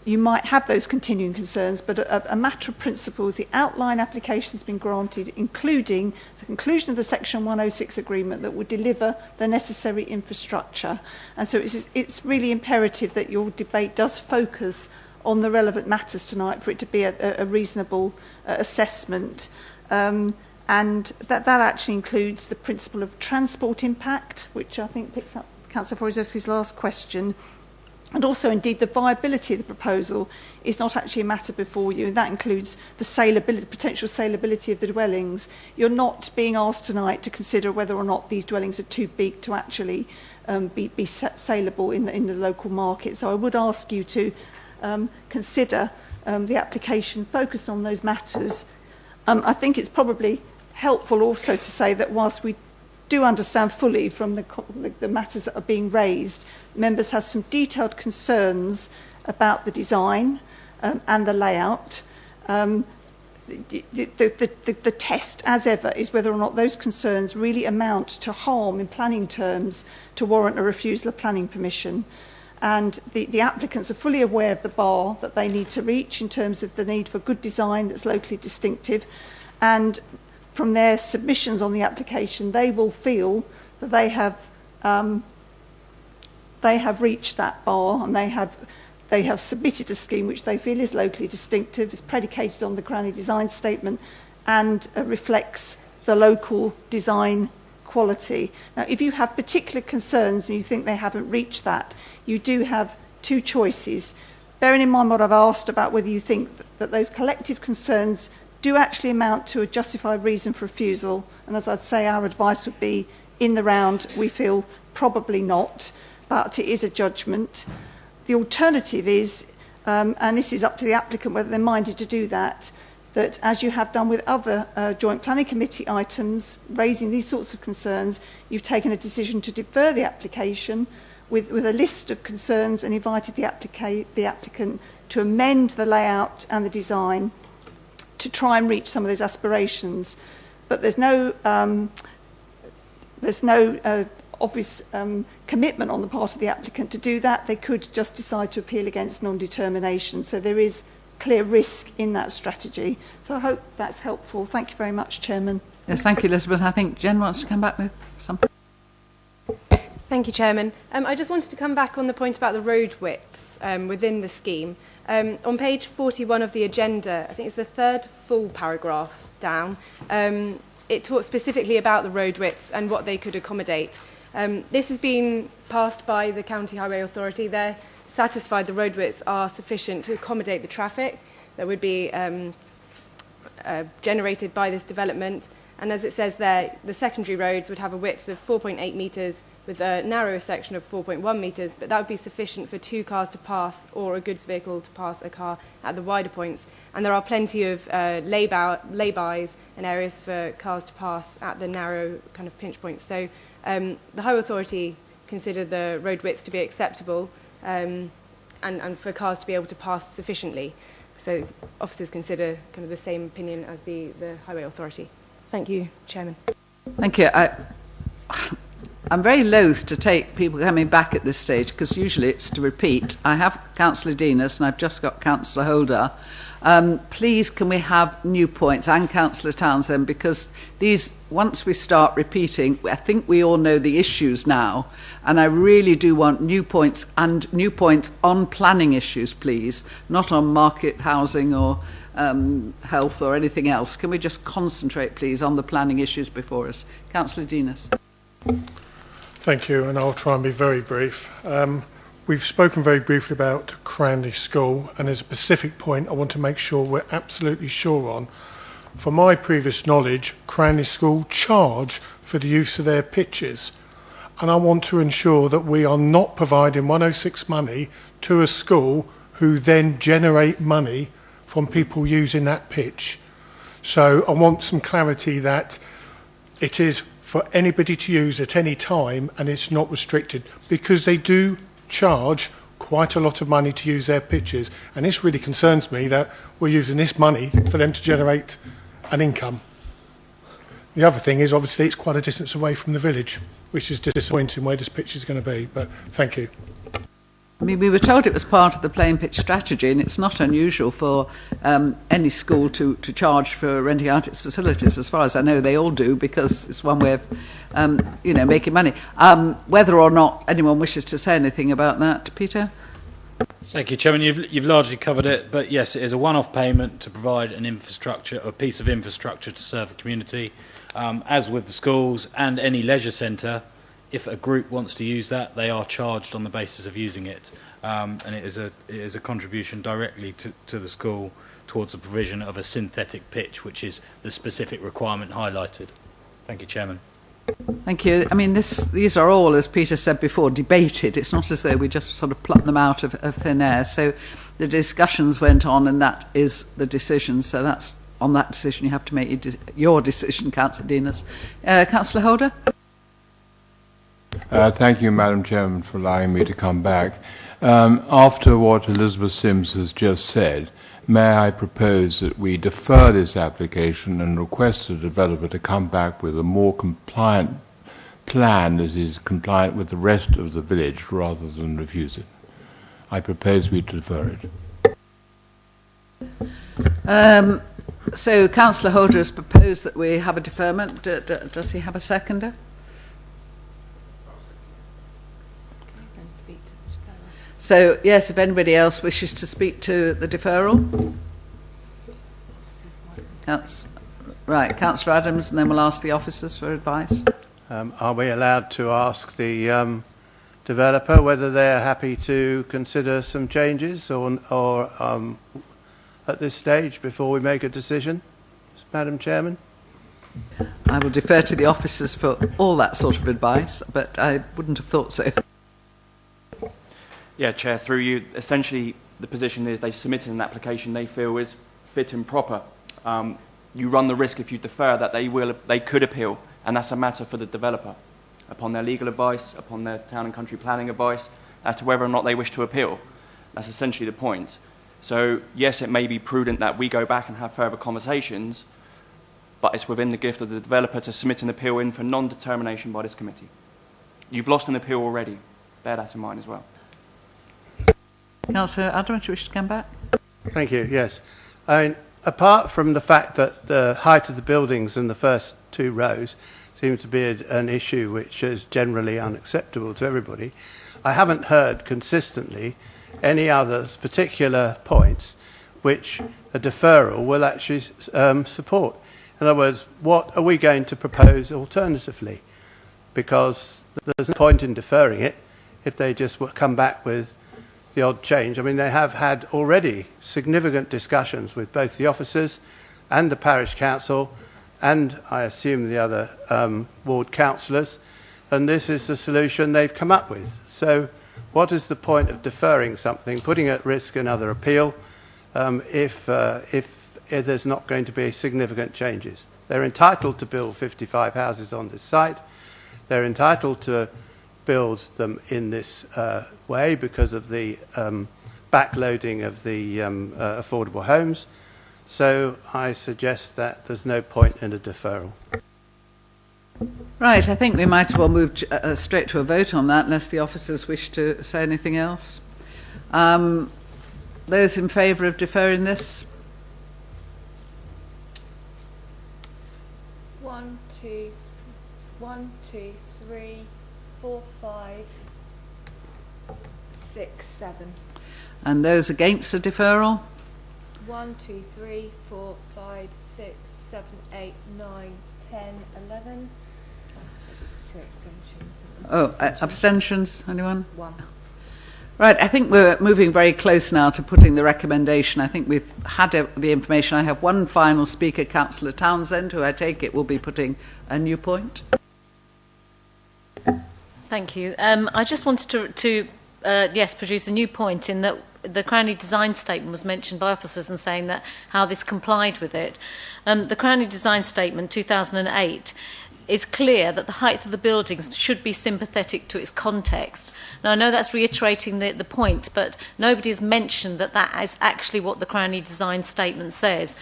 you might have those continuing concerns, but a matter of principle is the outline application has been granted, including the conclusion of the Section 106 agreement that would deliver the necessary infrastructure. And so it's really imperative that your debate does focus on the relevant matters tonight for it to be a reasonable assessment. And that actually includes the principle of transport impact, which I think picks up Councillor Poraszewski's last question. And also, indeed, the viability of the proposal is not actually a matter before you, and that includes the saleability, potential saleability of the dwellings. You're not being asked tonight to consider whether or not these dwellings are too big to actually be saleable in the local market. So I would ask you to consider the application focused on those matters. I think it's probably helpful also to say that whilst we do understand fully from the matters that are being raised, members have some detailed concerns about the design and the layout. The test, as ever, is whether or not those concerns really amount to harm in planning terms to warrant a refusal of planning permission. And the applicants are fully aware of the bar that they need to reach in terms of the need for good design that's locally distinctive. And from their submissions on the application, they will feel that they have reached that bar, and they have submitted a scheme which they feel is locally distinctive, is predicated on the Granny Design Statement, and reflects the local design quality. Now, if you have particular concerns and you think they haven't reached that, you do have two choices. Bearing in mind what I've asked about whether you think that those collective concerns do actually amount to a justified reason for refusal, and as I'd say, our advice would be, in the round, we feel probably not, but it is a judgment. The alternative is, and this is up to the applicant whether they're minded to do that, that as you have done with other Joint Planning Committee items raising these sorts of concerns, you've taken a decision to defer the application with a list of concerns and invited the applicant to amend the layout and the design to try and reach some of those aspirations. But there's no obvious commitment on the part of the applicant to do that. They could just decide to appeal against non-determination. So there is clear risk in that strategy. So I hope that's helpful. Thank you very much, Chairman. Yes, thank you, Elizabeth. I think Jen wants to come back with something. Thank you, Chairman. I just wanted to come back on the point about the road widths within the scheme. On page 41 of the agenda, I think it's the third full paragraph down, it talks specifically about the road widths and what they could accommodate. This has been passed by the County Highway Authority. They're satisfied the road widths are sufficient to accommodate the traffic that would be generated by this development. And as it says there, the secondary roads would have a width of 4.8 metres with a narrower section of 4.1 metres, but that would be sufficient for 2 cars to pass or a goods vehicle to pass a car at the wider points. And there are plenty of lay-bys and areas for cars to pass at the narrow kind of pinch points. So the Highway Authority consider the road widths to be acceptable. and for cars to be able to pass sufficiently. So officers consider kind of the same opinion as the Highway Authority. Thank you, Chairman. Thank you. I'm very loath to take people coming back at this stage because usually it's to repeat. I have Councillor Denis and I've just got Councillor Holder. Please can we have new points and Councillor Townsend, because these, once we start repeating, I think we all know the issues now, and I really do want new points, and new points on planning issues, please, not on market housing or health or anything else. Can we just concentrate, please, on the planning issues before us? Councillor Denis. Thank you, and I'll try and be very brief. We've spoken very briefly about Cranley School, and there's a specific point I want to make sure we're absolutely sure on. From my previous knowledge, Cranley School charge for the use of their pitches, and I want to ensure that we are not providing 106 money to a school who then generate money from people using that pitch. So I want some clarity that it is for anybody to use at any time and it's not restricted, because they do charge quite a lot of money to use their pitches, and this really concerns me that we're using this money for them to generate an income. The other thing is, obviously, it's quite a distance away from the village, which is disappointing where this pitch is going to be, but thank you. I mean, we were told it was part of the playing pitch strategy, and it's not unusual for any school to charge for renting out its facilities. As far as I know, they all do, because it's one way of, making money. Whether or not anyone wishes to say anything about that, Peter? Thank you, Chairman. You've largely covered it, but yes, it is a one-off payment to provide an infrastructure, a piece of infrastructure to serve the community. As with the schools and any leisure centre, if a group wants to use that, they are charged on the basis of using it, and it is a contribution directly to the school towards the provision of a synthetic pitch, which is the specific requirement highlighted. Thank you, Chairman. Thank you. I mean, these are all, as Peter said before, debated. It's not as though we just sort of pluck them out of thin air. So the discussions went on, and that is the decision. So that's on that decision you have to make your decision, Councillor Denis. Councillor Holder? Thank you, Madam Chairman, for allowing me to come back. After what Elizabeth Sims has just said, may I propose that we defer this application and request the developer to come back with a more compliant plan that is compliant with the rest of the village rather than refuse it. I propose we defer it. So Councillor Holder has proposed that we have a deferment. Does he have a seconder? So, yes, if anybody else wishes to speak to the deferral. Right, Councillor Adams, and then we'll ask the officers for advice. Are we allowed to ask the developer whether they're happy to consider some changes or at this stage before we make a decision, Madam Chairman? I will defer to the officers for all that sort of advice, but I wouldn't have thought so. Yeah, Chair, through you, essentially the position is they submitted an application they feel is fit and proper. You run the risk if you defer that they could appeal, and that's a matter for the developer, upon their legal advice, upon their town and country planning advice, as to whether or not they wish to appeal. That's essentially the point. So, yes, it may be prudent that we go back and have further conversations, but it's within the gift of the developer to submit an appeal in for non-determination by this committee. You've lost an appeal already. Bear that in mind as well. Councillor Adams, do you wish to come back? Thank you, yes. I mean, apart from the fact that the height of the buildings in the first two rows seems to be an issue which is generally unacceptable to everybody, I haven't heard consistently any other particular points which a deferral will actually support. In other words, what are we going to propose alternatively? Because there's no point in deferring it if they just come back with the odd change. I mean, they have had already significant discussions with both the officers and the parish council and, I assume, the other ward councillors, and this is the solution they've come up with. So what is the point of deferring something, putting at risk another appeal, if there's not going to be significant changes? They're entitled to build 55 houses on this site. They're entitled to build them in this way because of the backloading of the affordable homes. So I suggest that there's no point in a deferral. Right, I think we might as well move straight to a vote on that, unless the officers wish to say anything else. Those in favour of deferring this? 1, 2, 3, 4, 5, 6, 7. And those against the deferral? 1, 2, 3, 4, 5, 6, 7, 8, 9, 10, 11. 2 abstentions. Oh, abstentions? Anyone? 1. Right, I think we're moving very close now to putting the recommendation. I think we've had the information. I have one final speaker, Councillor Townsend, who I take it will be putting a new point. Thank you. I just wanted to produce a new point in that the Cranley design statement was mentioned by officers and saying that how this complied with it. The Cranley design statement 2008 is clear that the height of the buildings should be sympathetic to its context. Now, I know that's reiterating the point, but nobody has mentioned that that is actually what the Cranley design statement says.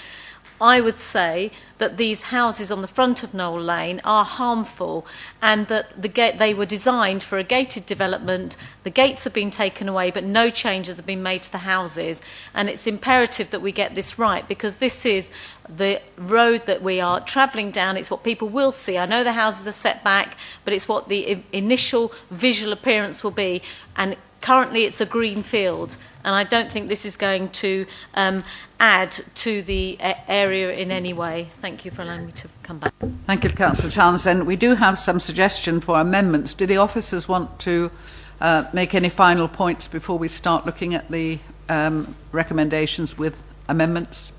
I would say that these houses on the front of Knoll Lane are harmful and that they were designed for a gated development. The gates have been taken away, but no changes have been made to the houses. And it's imperative that we get this right because this is the road that we are travelling down. It's what people will see. I know the houses are set back, but it's what the initial visual appearance will be. And currently it's a green field, and I don't think this is going to add to the area in any way. Thank you for allowing me to come back. Thank you, Councillor Townsend. We do have some suggestion for amendments. Do the officers want to make any final points before we start looking at the recommendations with amendments?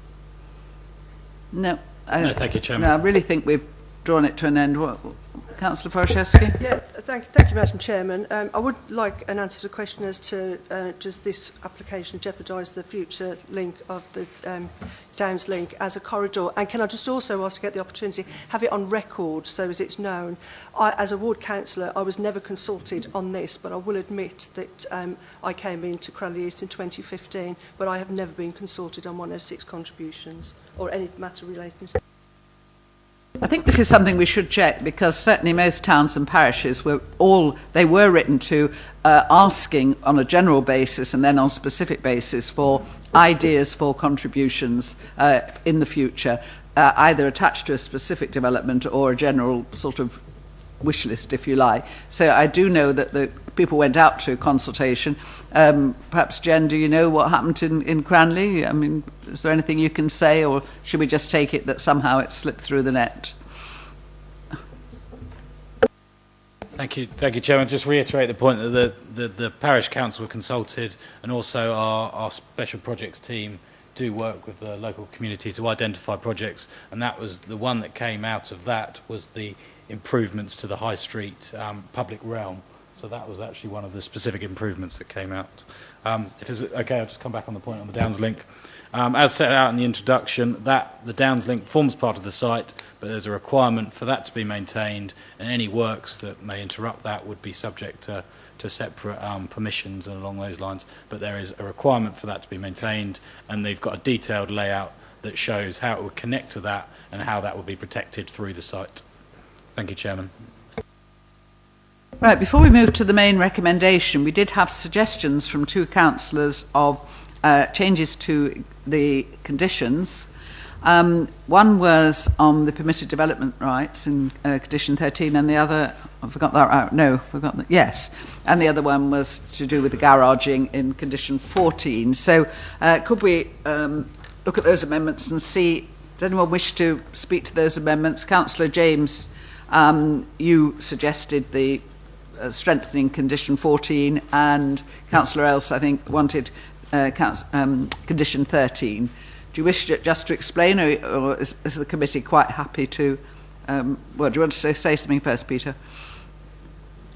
No. No, thank you, Chairman. No, I really think we've drawn it to an end. Councillor Forshevsky? Yeah, thank you, Madam Chairman. I would like an answer to the question as to does this application jeopardise the future link of the Downs link as a corridor? And can I just also ask to get the opportunity, have it on record so as it's known? As a ward councillor, I was never consulted on this, but I will admit that I came into Cranley East in 2015, but I have never been consulted on 106 contributions or any matter relating to. I think this is something we should check because certainly most towns and parishes were written to asking on a general basis and then on specific basis for ideas for contributions in the future, either attached to a specific development or a general sort of wish list, if you like. So I do know that the people went out to consultation. Perhaps, Jen, do you know what happened in Cranley? I mean, is there anything you can say, or should we just take it that somehow it slipped through the net? Thank you, Chairman. Just reiterate the point that the parish council were consulted, and also our special projects team do work with the local community to identify projects, and that was the one that came out of that was the improvements to the High Street public realm. So that was actually one of the specific improvements that came out. If it's okay, I'll just come back on the point on the Downs link. As set out in the introduction, the Downs link forms part of the site, but there's a requirement for that to be maintained, and any works that may interrupt that would be subject to separate permissions and along those lines. But there is a requirement for that to be maintained, and they've got a detailed layout that shows how it would connect to that and how that would be protected through the site. Thank you, Chairman. Right, before we move to the main recommendation, we did have suggestions from two councillors of changes to the conditions. One was on the permitted development rights in condition 13, and the other, I forgot that out. No, forgot that. Yes, and the other one was to do with the garaging in condition 14. So, could we look at those amendments and see? Does anyone wish to speak to those amendments? Councillor James, you suggested the strengthening condition 14, and Councillor Else, I think, wanted condition 13. Do you wish just to explain, or is the committee quite happy to... well, do you want to say something first, Peter?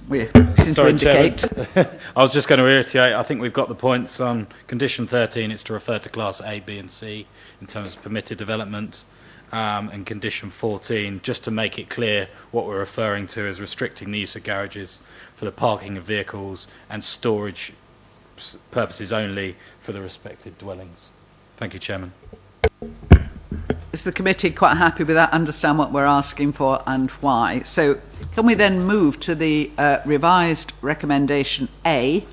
We seem to indicate. I was just going to reiterate, I think we've got the points on condition 13. It's to refer to class A, B and C in terms of permitted development. And condition 14, just to make it clear what we're referring to as restricting the use of garages for the parking of vehicles and storage purposes only for the respective dwellings. Thank you, Chairman. Is the committee quite happy with that? Understand what we're asking for and why? So can we then move to the revised recommendation A,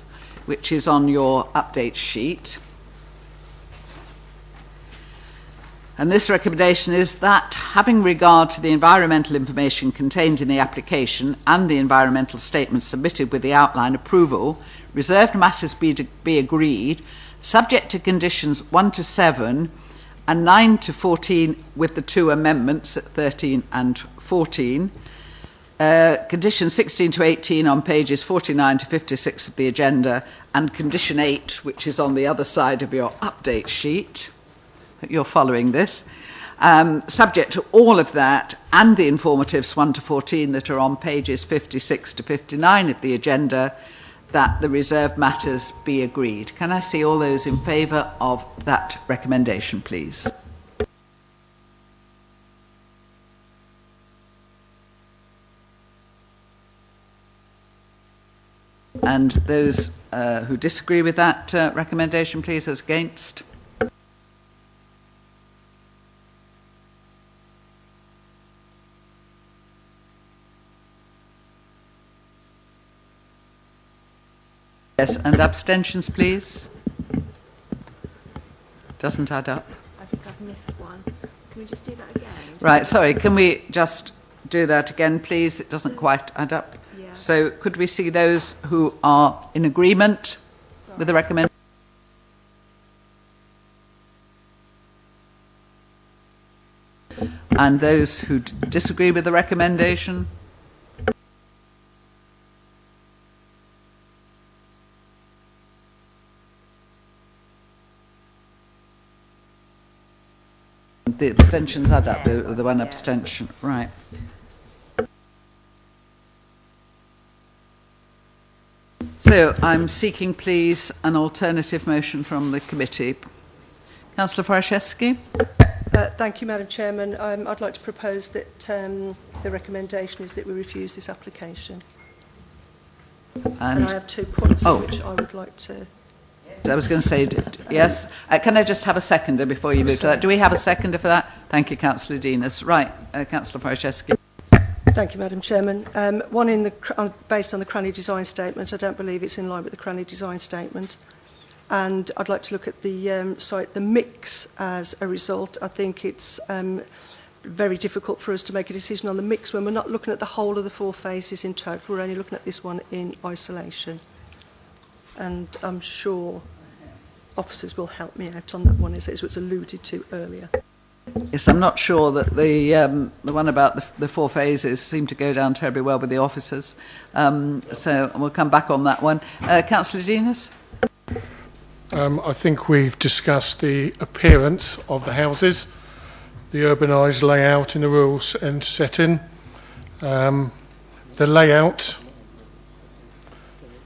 which is on your update sheet? And this recommendation is that, having regard to the environmental information contained in the application and the environmental statement submitted with the outline approval, reserved matters be agreed, subject to conditions 1 to 7 and 9 to 14 with the 2 amendments at 13 and 14. Conditions 16 to 18 on pages 49 to 56 of the agenda, and condition 8, which is on the other side of your update sheet. You're following this. Subject to all of that and the informatives 1 to 14 that are on pages 56 to 59 of the agenda, that the reserved matters be agreed. Can I see all those in favour of that recommendation, please? And those who disagree with that recommendation, please, as against. Yes, and abstentions, please. Doesn't add up. I think I've missed one. Can we just do that again? Right, sorry, can we just do that again, please? It doesn't quite add up. Yeah. So could we see those who are in agreement with the recommendation? And those who disagree with the recommendation? The abstentions add up, the one abstention, right. So I'm seeking, please, an alternative motion from the committee. Councillor Farashevsky. Thank you, Madam Chairman. I'd like to propose that the recommendation is that we refuse this application. And I have 2 points which I would like to... I was going to say, yes. Can I just have a seconder before you move to that? Do we have a seconder for that? Thank you, Councillor Dinas. Right, Councillor Farashevsky. Thank you, Madam Chairman. One based on the Cranny Design Statement. I don't believe it's in line with the Cranny Design Statement. And I'd like to look at the mix as a result. I think it's very difficult for us to make a decision on the mix when we're not looking at the whole of the 4 phases in total. We're only looking at this one in isolation. And I'm sure officers will help me out on that one, as it was alluded to earlier. Yes, I'm not sure that the one about the 4 phases seemed to go down terribly well with the officers. So we'll come back on that one. Councillor Dinas? I think we've discussed the appearance of the houses, the urbanised layout in the rural and setting, the layout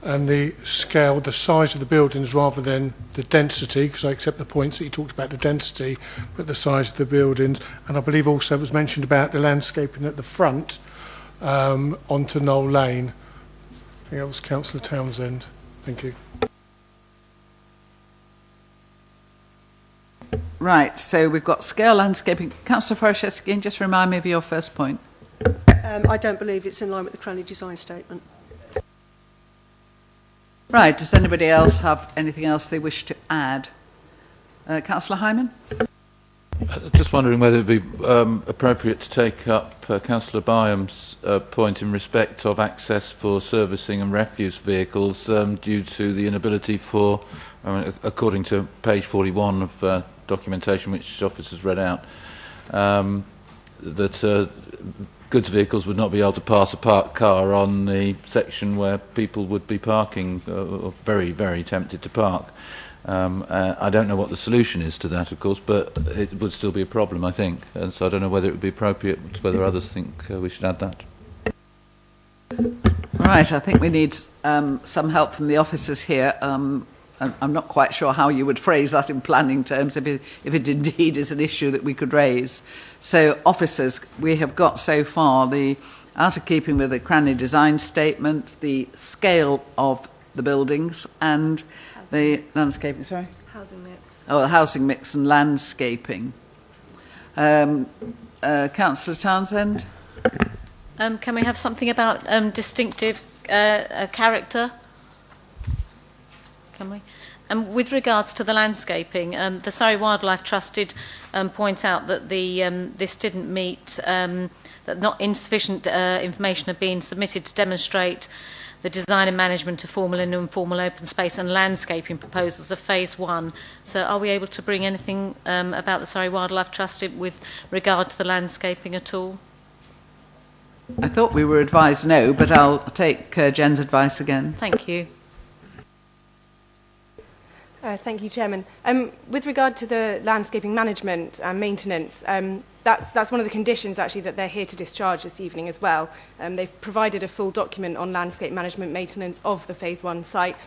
and the scale, the size of the buildings rather than the density, because I accept the points that you talked about the density, but the size of the buildings. And I believe also it was mentioned about the landscaping at the front onto Knoll Lane. I think that was Councillor Townsend. Thank you. Right, so we've got scale landscaping. Councillor Farashevsky, just remind me of your first point. I don't believe it's in line with the Cranny Design Statement. Right, does anybody else have anything else they wish to add? Councillor Hyman? Just wondering whether it would be appropriate to take up Councillor Byam's point in respect of access for servicing and refuse vehicles due to the inability for, according to page 41 of documentation which officers read out, that goods vehicles would not be able to pass a parked car on the section where people would be parking, or very, very tempted to park. I don't know what the solution is to that, of course, but it would still be a problem, I think. And so I don't know whether it would be appropriate, whether others think we should add that. Right, I think we need some help from the officers here. I'm not quite sure how you would phrase that in planning terms if it indeed is an issue that we could raise. So, officers, we have got so far the out of keeping with the Cranny Design Statement, the scale of the buildings, and The landscaping, sorry? Housing mix. Oh, the housing mix and landscaping. Councillor Townsend? Can we have something about distinctive character? Can we? With regards to the landscaping, the Surrey Wildlife Trust did point out that this didn't meet, that not insufficient information had been submitted to demonstrate the design and management of formal and informal open space and landscaping proposals of Phase 1. So are we able to bring anything about the Surrey Wildlife Trust with regard to the landscaping at all? I thought we were advised no, but I'll take Jen's advice again. Thank you. Thank you, Chairman. With regard to the landscaping management and maintenance, that's one of the conditions actually that they're here to discharge this evening as well. They've provided a full document on landscape management maintenance of the Phase 1 site.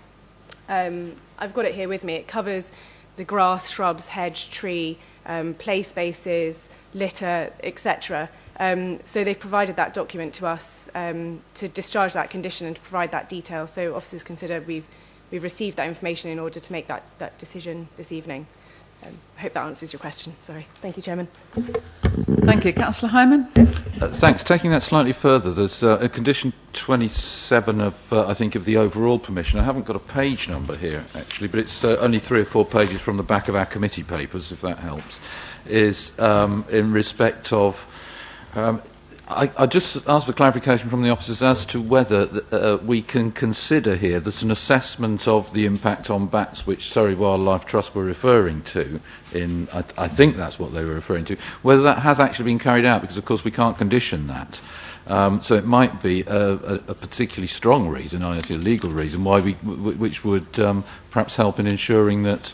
I've got it here with me. It covers the grass, shrubs, hedge, tree, play spaces, litter, etc. So they've provided that document to us to discharge that condition and to provide that detail. So officers consider we've received that information in order to make that decision this evening. I hope that answers your question. Sorry. Thank you, Chairman. Thank you. Councillor Hyman? Thanks. Taking that slightly further, there's a condition 27 of, I think, of the overall permission. I haven't got a page number here, actually, but it's only 3 or 4 pages from the back of our committee papers, if that helps, is in respect of... I just asked for clarification from the officers as to whether we can consider here that an assessment of the impact on bats, which Surrey Wildlife Trust were referring to, I think that's what they were referring to, whether that has actually been carried out, because of course we can't condition that. So it might be a particularly strong reason, I see a legal reason, why which would perhaps help in ensuring that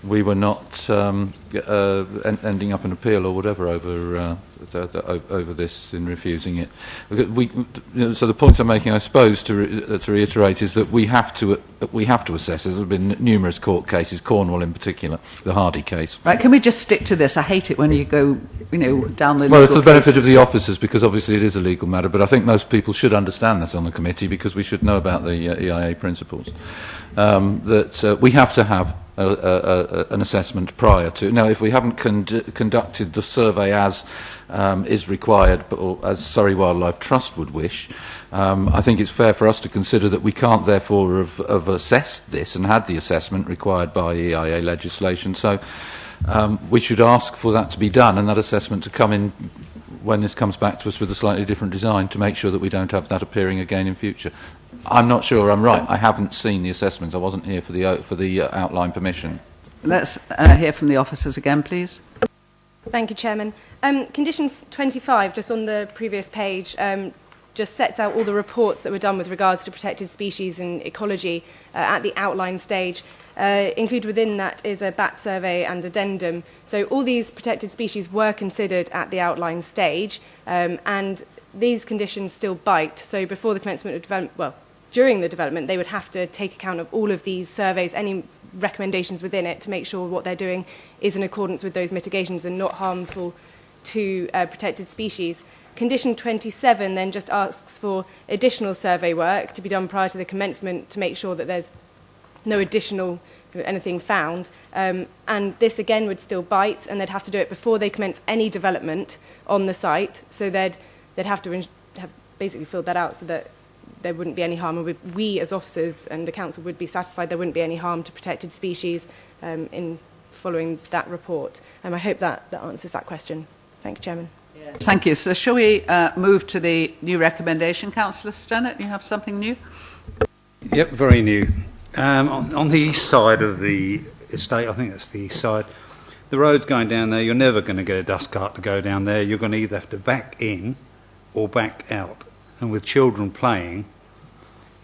we were not ending up an appeal or whatever over this in refusing it. So the point I'm making, I suppose, to reiterate, is that we have to assess. There have been numerous court cases, Cornwall in particular, the Hardy case. Right, can we just stick to this? I hate it when you go, down the legal Well, it's for the benefit of cases. the officers, because obviously it is a legal matter, but I think most people should understand that on the committee, because we should know about the EIA principles. That we have to have an assessment prior to. Now, if we haven't conducted the survey as is required, or as Surrey Wildlife Trust would wish, I think it's fair for us to consider that we can't therefore have assessed this and had the assessment required by EIA legislation. So we should ask for that to be done, and that assessment to come in when this comes back to us with a slightly different design, to make sure that we don't have that appearing again in future. I'm not sure I'm right. I haven't seen the assessments. I wasn't here for the outline permission. Let's hear from the officers again, please. Thank you, Chairman. Condition 25, just on the previous page, just sets out all the reports that were done with regards to protected species and ecology at the outline stage. Included within that is a bat survey and addendum. So all these protected species were considered at the outline stage, and these conditions still bite. So before the commencement of development, well, during the development, they would have to take account of all of these surveys, any recommendations within it, to make sure what they're doing is in accordance with those mitigations and not harmful to protected species. Condition 27 then just asks for additional survey work to be done prior to the commencement to make sure that there's no additional anything found. And this again would still bite, and they'd have to do it before they commence any development on the site. So they'd have to have basically filled that out so that there wouldn't be any harm, and we as officers and the council would be satisfied there wouldn't be any harm to protected species in following that report. I hope that answers that question. Thank you, Chairman. Thank you. So shall we move to the new recommendation? Councillor Stennett, you have something new? Yep, very new. On the east side of the estate, I think that's the east side, the road's going down there. You're never going to get a dust cart to go down there. You're going to either have to back in or back out. And with children playing,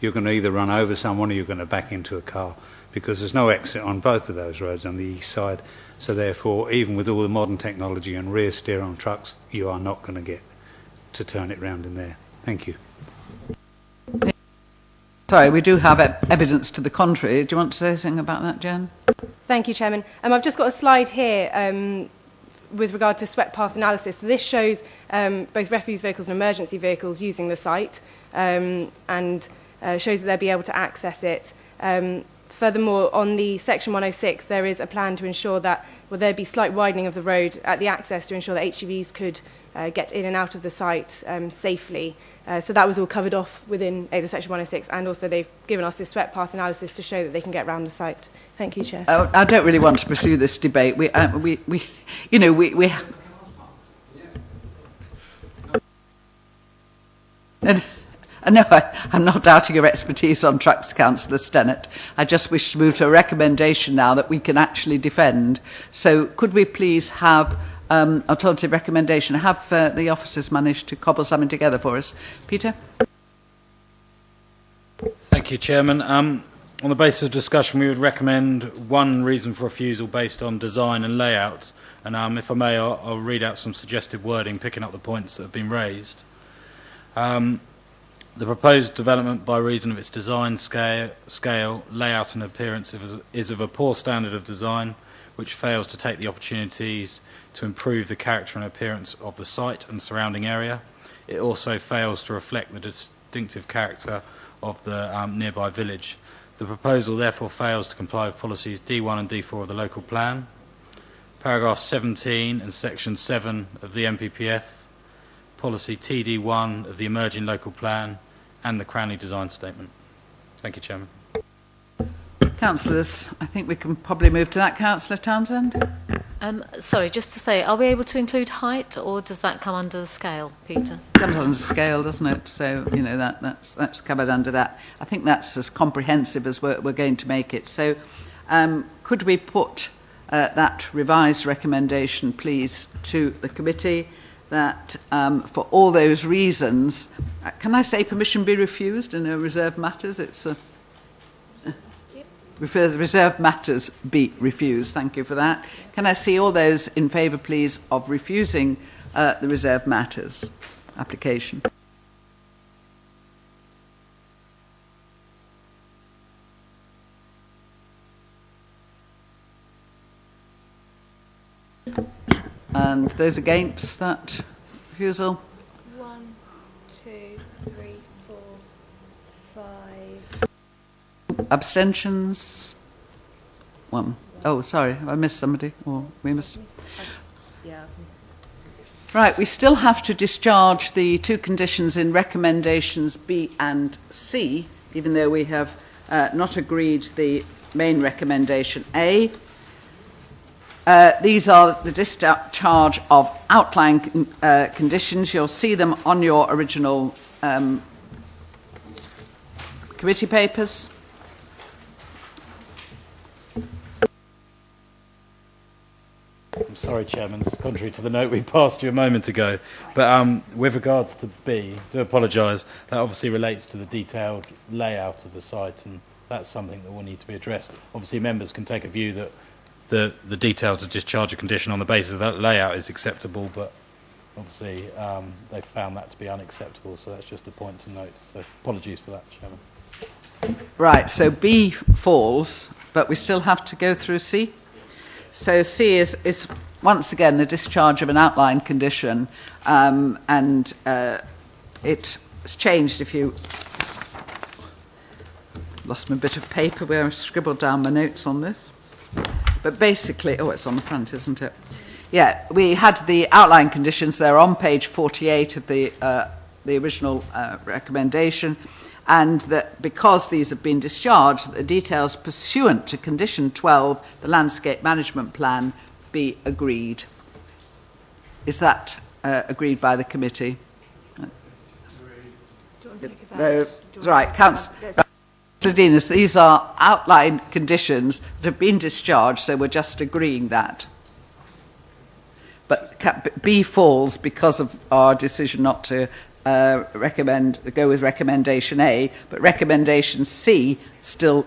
you're going to either run over someone or you're going to back into a car, because there's no exit on both of those roads on the east side. So therefore, even with all the modern technology and rear steer on trucks, you are not going to get to turn it round in there. Thank you. Sorry, we do have evidence to the contrary. Do you want to say something about that, Jen? Thank you, Chairman. I've just got a slide here with regard to swept path analysis. So this shows both refuse vehicles and emergency vehicles using the site, and shows that they'll be able to access it. Furthermore, on the section 106, there is a plan to ensure that there'd be slight widening of the road at the access to ensure that HGVs could get in and out of the site safely. So that was all covered off within the section 106, and also they've given us this swept path analysis to show that they can get around the site. Thank you, Chair. I don't really want to pursue this debate. We no, I'm not doubting your expertise on trucks, Councillor Stennett. I just wish to move to a recommendation now that we can actually defend. So could we please have alternative recommendation? Have the officers managed to cobble something together for us? Peter? Thank you, Chairman. On the basis of discussion, we would recommend one reason for refusal based on design and layout. And if I may, I'll read out some suggested wording, picking up the points that have been raised. The proposed development, by reason of its design, scale, layout and appearance, is of a poor standard of design, which fails to take the opportunities to improve the character and appearance of the site and surrounding area. It also fails to reflect the distinctive character of the nearby village. The proposal therefore fails to comply with policies D1 and D4 of the local plan, paragraph 17 and section 7 of the MPPF, policy TD1 of the emerging local plan, and the Cranley design statement. Thank you, Chairman. Councillors, I think we can probably move to that. Councillor Townsend? Sorry, just to say, are we able to include height, or does that come under the scale, Peter? It comes under scale, doesn't it? So, you know, that's covered under that. I think that's as comprehensive as we're going to make it. So could we put that revised recommendation, please, to the committee, that for all those reasons, can I say permission be refused in reserved matters? It's reserved matters be refused. Thank you for that. Can I see all those in favour, please, of refusing the reserved matters application? And those against that refusal? 1, 2, 3, 4, 5. Abstentions? 1. Oh, sorry, have I missed somebody? Or we missed? Yeah. Right, we still have to discharge the two conditions in recommendations B and C, even though we have not agreed the main recommendation A. These are the discharge of outline conditions. You'll see them on your original committee papers. I'm sorry, Chairman, it's contrary to the note we passed you a moment ago. But with regards to B, I do apologise, that obviously relates to the detailed layout of the site, and that's something that will need to be addressed. Obviously, members can take a view that the details of discharge of condition on the basis of that layout is acceptable, but obviously they found that to be unacceptable, so that's just a point to note. So apologies for that, Chairman. Right, so B falls, but we still have to go through C. So C is once again the discharge of an outline condition, and it's changed. If you lost my bit of paper where I scribbled down my notes on this. But basically, oh, it's on the front, isn't it? Yeah, we had the outline conditions there on page 48 of the original recommendation, and that because these have been discharged, the details pursuant to condition 12, the landscape management plan, be agreed. Is that agreed by the committee? Right, Councillor Denis, these are outline conditions that have been discharged, so we're just agreeing that. But B falls because of our decision not to go with recommendation A, but recommendation C still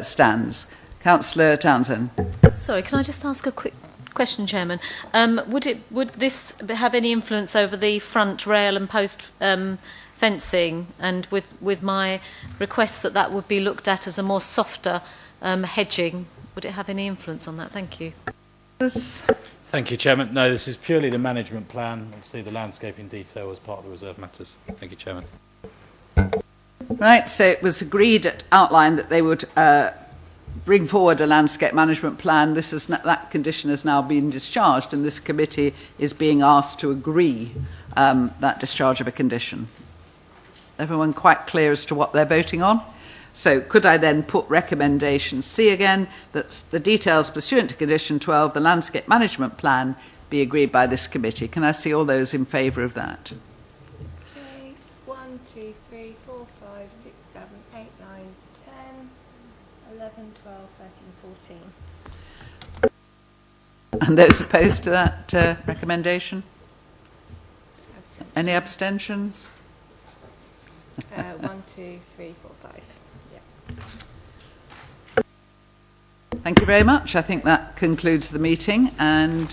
stands. Councillor Townsend. Sorry, can I just ask a quick question, Chairman? Would this have any influence over the front rail and post fencing, and with my request that would be looked at as a more softer hedging, would it have any influence on that? Thank you. Thank you, Chairman. No, this is purely the management plan. I'll see the landscaping detail as part of the reserve matters. Thank you, Chairman. Right, so it was agreed at outline that they would bring forward a landscape management plan. That condition has now been discharged, and this committee is being asked to agree that discharge of a condition. Everyone quite clear as to what they're voting on? So could I then put recommendation C again, that the details pursuant to condition 12, the landscape management plan, be agreed by this committee? Can I see all those in favour of that? Okay. 1, 2, 3, 4, 5, 6, 7, 8, 9, 10, 11, 12, 13, 14. And those opposed to that recommendation? Any abstentions? 1, 2, 3, 4, 5. Yeah. Thank you very much. I think that concludes the meeting, and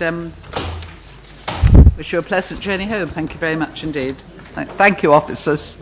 wish you a pleasant journey home. Thank you very much indeed. Thank you, officers.